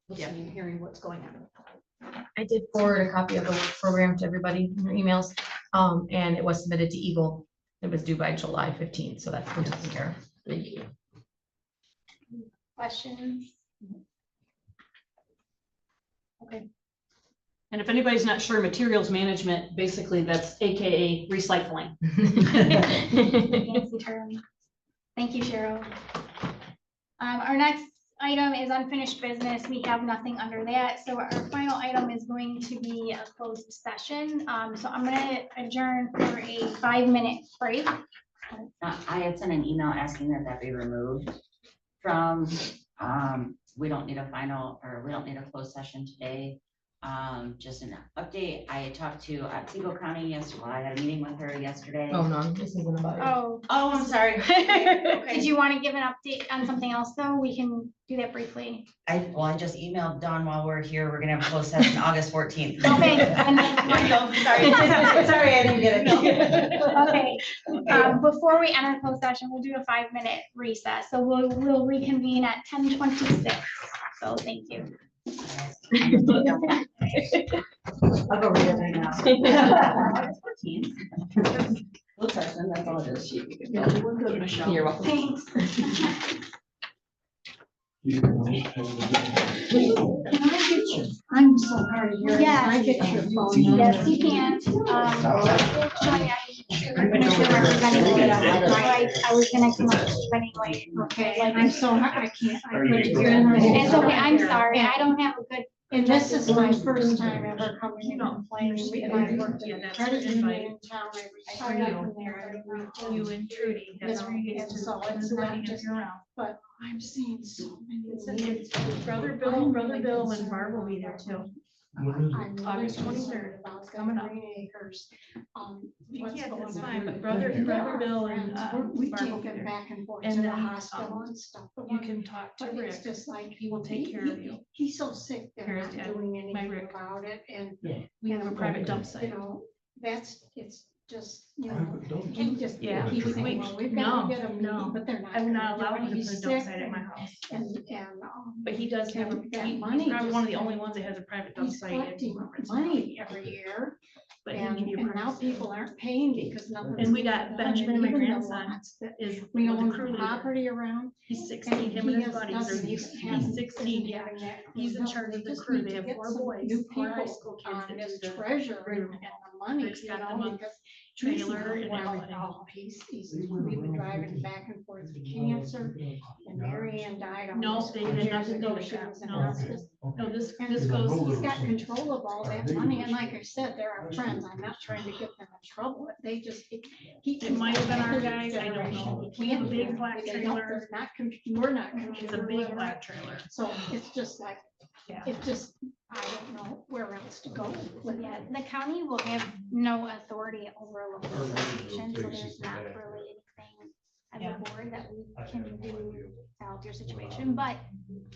listening, hearing what's going on. I did forward a copy of the work program to everybody in your emails, and it was submitted to Eagle. It was due by July 15th, so that's been taken care of. Thank you. Questions? Okay. And if anybody's not sure, materials management, basically that's AKA recycling. Fancy term. Thank you, Cheryl. Our next item is unfinished business. We have nothing under that. So our final item is going to be a closed session. So I'm gonna adjourn for a 5-minute break. I had sent an email asking that that be removed from, we don't need a final, or we don't need a closed session today. Just an update. I had talked to Otsego County yesterday. Well, I had a meeting with her yesterday. Oh, no, this isn't about it. Oh, I'm sorry. did you want to give an update on something else though? We can do that briefly. I just emailed Dawn while we're here. We're gonna have a closed session August 14th. Okay. Sorry, I didn't get it. Okay, before we enter closed session, we'll do a 5-minute recess. So we'll reconvene at 10:26. So thank you. I'll go read it right now. Closed session, that's all it is. We're good, Michelle. You're welcome. Thanks. I'm so hard of hearing. Yes. Can I get your phone? Yes, you can. I'm gonna show everybody what I was gonna come up with anyway. Okay, and I'm so, I can't, I couldn't hear it. It's okay, I'm sorry. I don't have a good. And this is my first time ever coming in complaining, and I worked in a credit union in town, I retired from there. You and Trudy. And so it's not just, but I'm seeing so many. Brother Bill and Barb will be there too. I'm August 23rd, about coming up. Green Acres. What's Yeah, going that's on. fine, but Brother Bill and We Barb will can't be get there. back and forth And to the then, hospital and stuff. but You can talk to But Rick. it's just like. He will take care of you. He's so sick, they're Here's not Dad, doing my anything Rick. about it, and. We have a private dump You site. know, it's just, you know. Don't- He just, Yeah. he's saying, well, we've got to get a No, meeting, but they're not. I'm not gonna do allowed it. him to He's put a dump sick site at my house. And. But he does have a, That he's money probably one of the just- only ones that has a private dump He's site. in collecting Montmorency. money every year, But he and can give you now permits. people aren't paying because nothing. And we got Benjamin, my grandson, is We the own crew the leader. property around. He's 16, him and his buddies are, he's 16, yeah. He's in charge of the crew. They have 4 boys, New 4 high people school kids on that this do the treasure and room. the money, Rick's you got know, them a because. trailer and Well, everything. oh, he's we've been driving back and forth with cancer, and Mary Ann died. No, almost they 4 did years nothing to do ago. with She that. was in No. hospice. No, this And goes, he's got control of all that money, and like I said, they're our friends, I'm not trying to get them in trouble, if they just. it might have been our guy, I don't know. We have a big black They don't- trailer. they're not, we're not. It's a big black trailer. So it's just like, Yeah. it's just, I don't know where else to go with Yeah, it. the county will have no authority over a local association, so there's not really anything as Yeah. a board that we can do to help your situation, but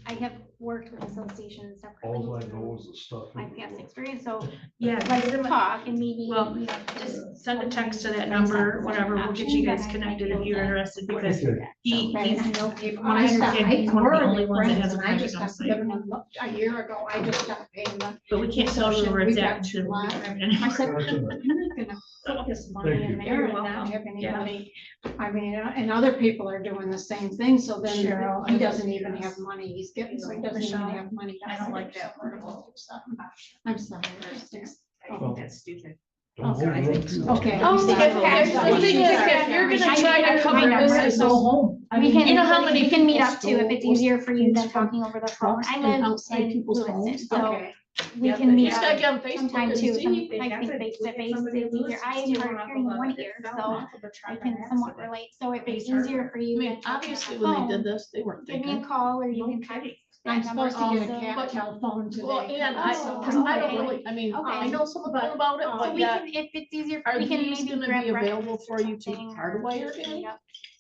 I have worked with associations All I separately know through is the stuff. my past experience, so Yeah. let's talk and maybe. Well, just send a text to that number, whatever, we'll get you guys connected if you're interested, because he's, from what I understand, he's one of the only ones that has a I private just got website. given them a year ago, I just stopped paying them. But we can't tell you where it's We've at got until we July. have it I anymore. said, I'm not gonna put this money Thank in you. there and You're not welcome. have any Yeah. money. I mean, and other people are doing the same thing, so then Sure. he doesn't even have money he's getting, so he doesn't even Michelle, have money. I don't like that word. I'm sorry. I think that's stupid. Don't hold it up too. Okay. Oh, I'm sorry. the thing is, if you're gonna try to cover this, go home. I We mean, can, you know how many we can meet up people too, if it's easier for you than talking over the phone. I live outside in people's Lewiston, homes. so Okay. we Yeah, can but meet you just gotta up get on Facebook sometime and too. see. I think face to face is easier. I am hard of hearing in one ear, so I can somewhat relate. So if it's easier for I you mean, than talking on obviously, the when they phone, did this, they weren't give me a thinking. call or you can text. I'm that number supposed to get a also. cat telephone today. Well, and I, Oh, cause I don't okay. really, I mean, I Okay. know something about it, So but we yeah. can, if it's easier, Are we can these maybe gonna grab be available breakfast for or you to something, hardwire or in? meet up,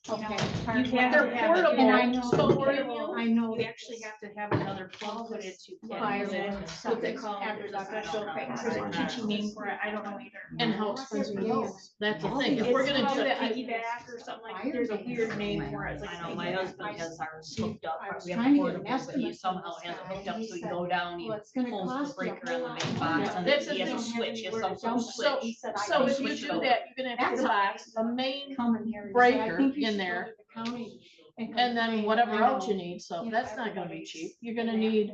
Okay. hardwire. You have to have it, And I and know- so portable. I know. You actually have to have another plug put into Fire it. and What they call, there's a special, there's a teaching name for it, I don't know either. And how expensive it is. That's the thing. If we're gonna do that, Piggyback or something like, there's a weird name for it. It's like I know, my husband has ours hooked up, I was we trying have to a get an portable, but he estimate somehow from has this it guy, hooked up, and he so you said, go down, he well, it's gonna pulls the cost you a breaker on the whole main lot. box, and That's then the he has a thing. switch, he has some sort So- of So, switch. so if you switch it do over. that, you're gonna have to get a box, a main breaker in there, and then whatever else you need, so that's not gonna be cheap. You're gonna need,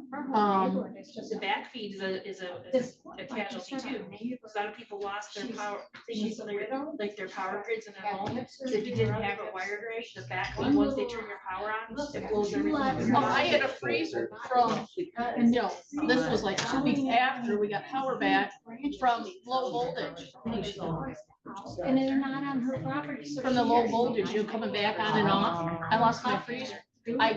The back feed is a casualty too. A lot of people lost their power, like their power grids in their home. So if you didn't have it wired right, the back feed, once they turn your power on, it blows everything. oh, I had a freezer from, you know, this was like 2 weeks after we got power back from low voltage. And they're not on her property. so From the she low has- voltage, you know, coming back on and off, I lost my freezer. I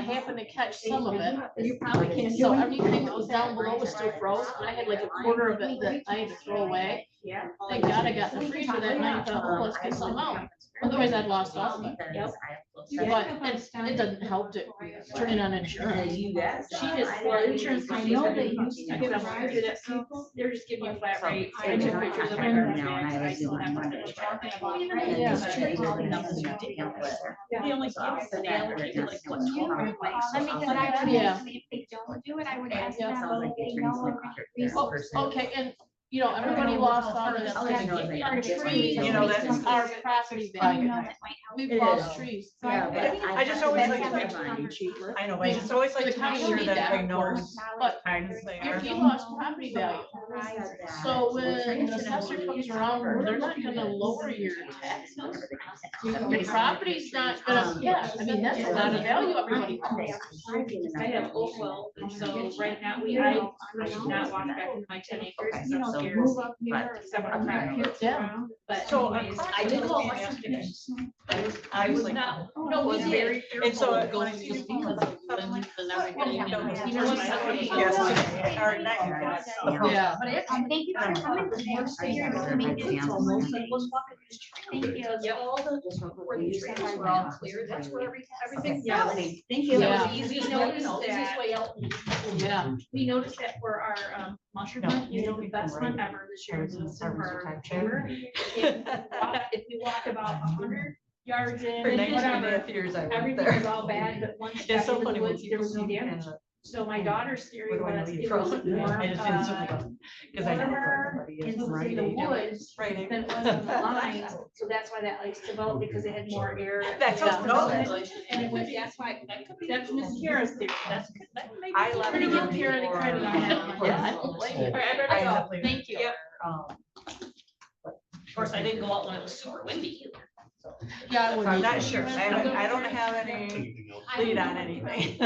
happened to catch some of it. You probably can't. So everything that was down below was still froze, and I had like a quarter of it that I had to throw away. Yeah. Thank God I got the freezer that night, thought, oh, let's get some out. Otherwise I'd lost all of it. Yep. But it doesn't help to turn it on insurance. She just, well, insurance companies. I know are they gonna- used to because get I'm rid through of that, so they're just giving you a flat rate. I I took know. pictures of my I garbage know. bags, I still have one that was talking about. Yeah. They only give us the nail, like, what, 12 And because I would Yeah. ask them if they don't do it, I would ask Yeah. them if they know we're gonna increase. Oh, okay, and you know, everybody lost all of I'll that. let you know. Our trees, You know, that's- our property I value. know that might help. We've It lost is. trees. So Yeah, I but think I just always like that's to- something cheaper. I know, but I just always like to make sure that I know But times they are. you lost property value. So when the assessor comes around, they're not gonna lower your taxes. The property's not gonna, yeah, I mean, that's a lot of value everybody owns. I have Oakville, so right now, I should not walk back into my 10 acres, because I'm scared. Move up here. Except for crap. Yeah. But So, anyways, I did call yesterday. I was like. No, we did. And so it Going was just because of winds and everything. and- Yeah. Thank you for coming. Thank you. Yeah, all the, where the trails were all clear, that's where everything. Yeah. Thank you. Yeah. We noticed that, Yeah. we noticed that for our mushroom hunt, you know, the best hunt ever this year was for our chamber. If we walk about 100 yards in, For 19 and a whatever, half years I went everything there. was all bad, but once you It's got so into funny the when woods, there people was no see damage. and So my daughter's theory where do I know was you it was from? more, I just didn't zoom it up, cause I know where warmer everybody is. in Right, the yeah. woods Right. than it was on the lines, so that's why that ice developed, because it had more air. That's Yeah. no, And it was, that's why, that's Miss Kara's theory, that's, that may be I left pretty it good on Kara to credit on that one. Yeah, I don't blame you. All right, I I better ended go. up leaving Thank you. it there, Of course, I didn't go out when it was super windy either. Yeah. So I'm not sure, I don't have any Anything else? lead on anything.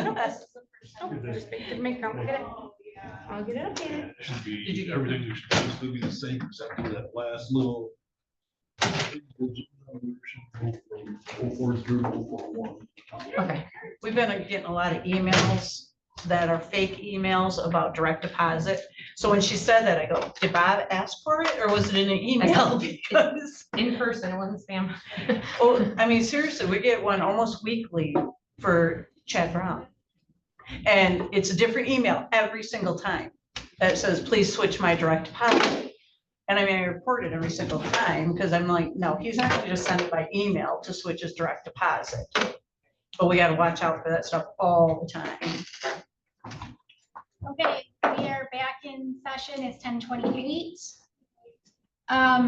Make up. I'll get it updated. It should Did you be, get- everything should basically be the same except for that last little. From 04 through 041. Okay, we've been getting a lot of emails that are fake emails about direct deposit. So when she said that, I go, did Bob ask for it or was it in an email? Because, In person, it wasn't spam. oh, I mean, seriously, we get one almost weekly for Chad Brown. And it's a different email every single time that says, please switch my direct deposit. And I mean, I report it every single time because I'm like, no, he's not gonna just send it by email to switch his direct deposit. But we gotta watch out for that stuff all the time. Okay, we are back in session. It's 10:28.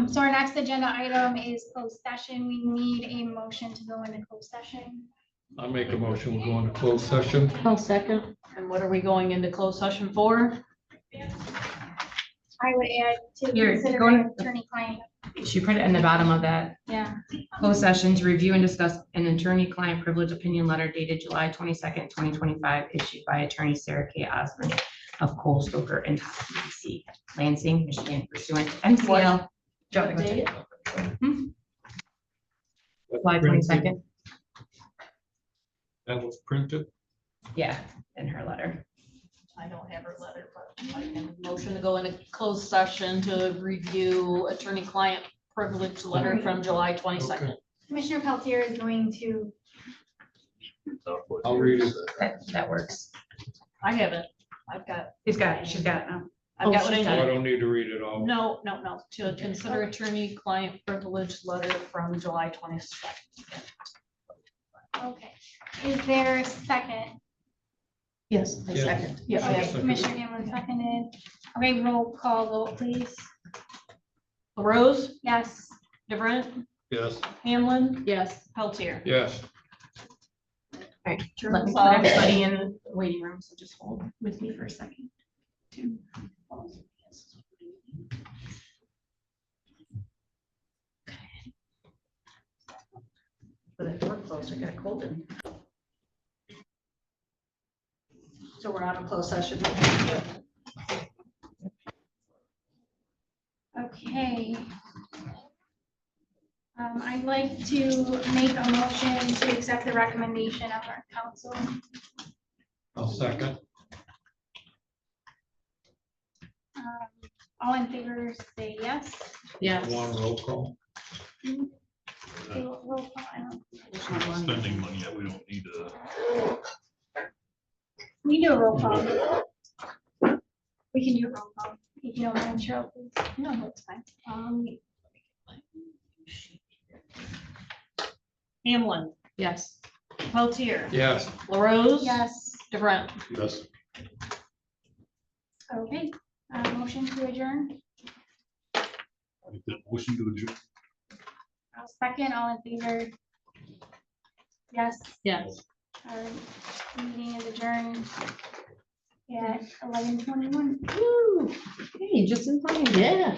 So our next agenda item is closed session. We need a motion to go into closed session. I make a motion, we go into closed session. I'll second. And what are we going into closed session for? I would add to You're consider going- attorney-client. She put it in the bottom of that Yeah. closed session to review and discuss an attorney-client privilege opinion letter dated July 22nd, 2025, issued by attorney Sarah K. Osborne of Cole Stoker and Hopkins, DC, Lansing, Michigan, pursuant to MCL. What date? July 22nd, That was printed. yeah, in her letter. I don't have her letter, but I can motion to go into closed session to review attorney-client privilege letter from July 22nd. Commissioner Peltier is going to, I'll read it. That works. I haven't. I've got, She's got it now. I've got what I Oh, I need. don't need to read it all. No, to consider attorney-client privilege letter from July 22nd. okay. Is there a second? Yes, I Yeah. second. Yes, I Okay, have. Commissioner Hamlin seconded. Okay, roll call vote, please. LaRose, Yes. DeVrent, Yes, Hamlin. Yes. Peltier. yes. Let me Turn put this off. everybody in the waiting room, so just hold with me for a second. But that door closed, I got cold in. So we're out of closed session. Okay. I'd like to make a motion to accept the recommendation of our council. I'll second. All in favor, say yes. Yes. One roll call. Okay, roll call, I don't- Spending money that we don't need to. We do a roll call. We can do a roll call. If you don't mind, Cheryl, please. No, that's fine. Hamlin. Yes. Peltier. Yes. LaRose. Yes. DeVrent. Yes. Okay, motion to adjourn. Make that motion to adjourn. I'll second, all in favor. Yes, Yes. our meeting is adjourned at 11:21. Woo, hey, just in time. Yeah.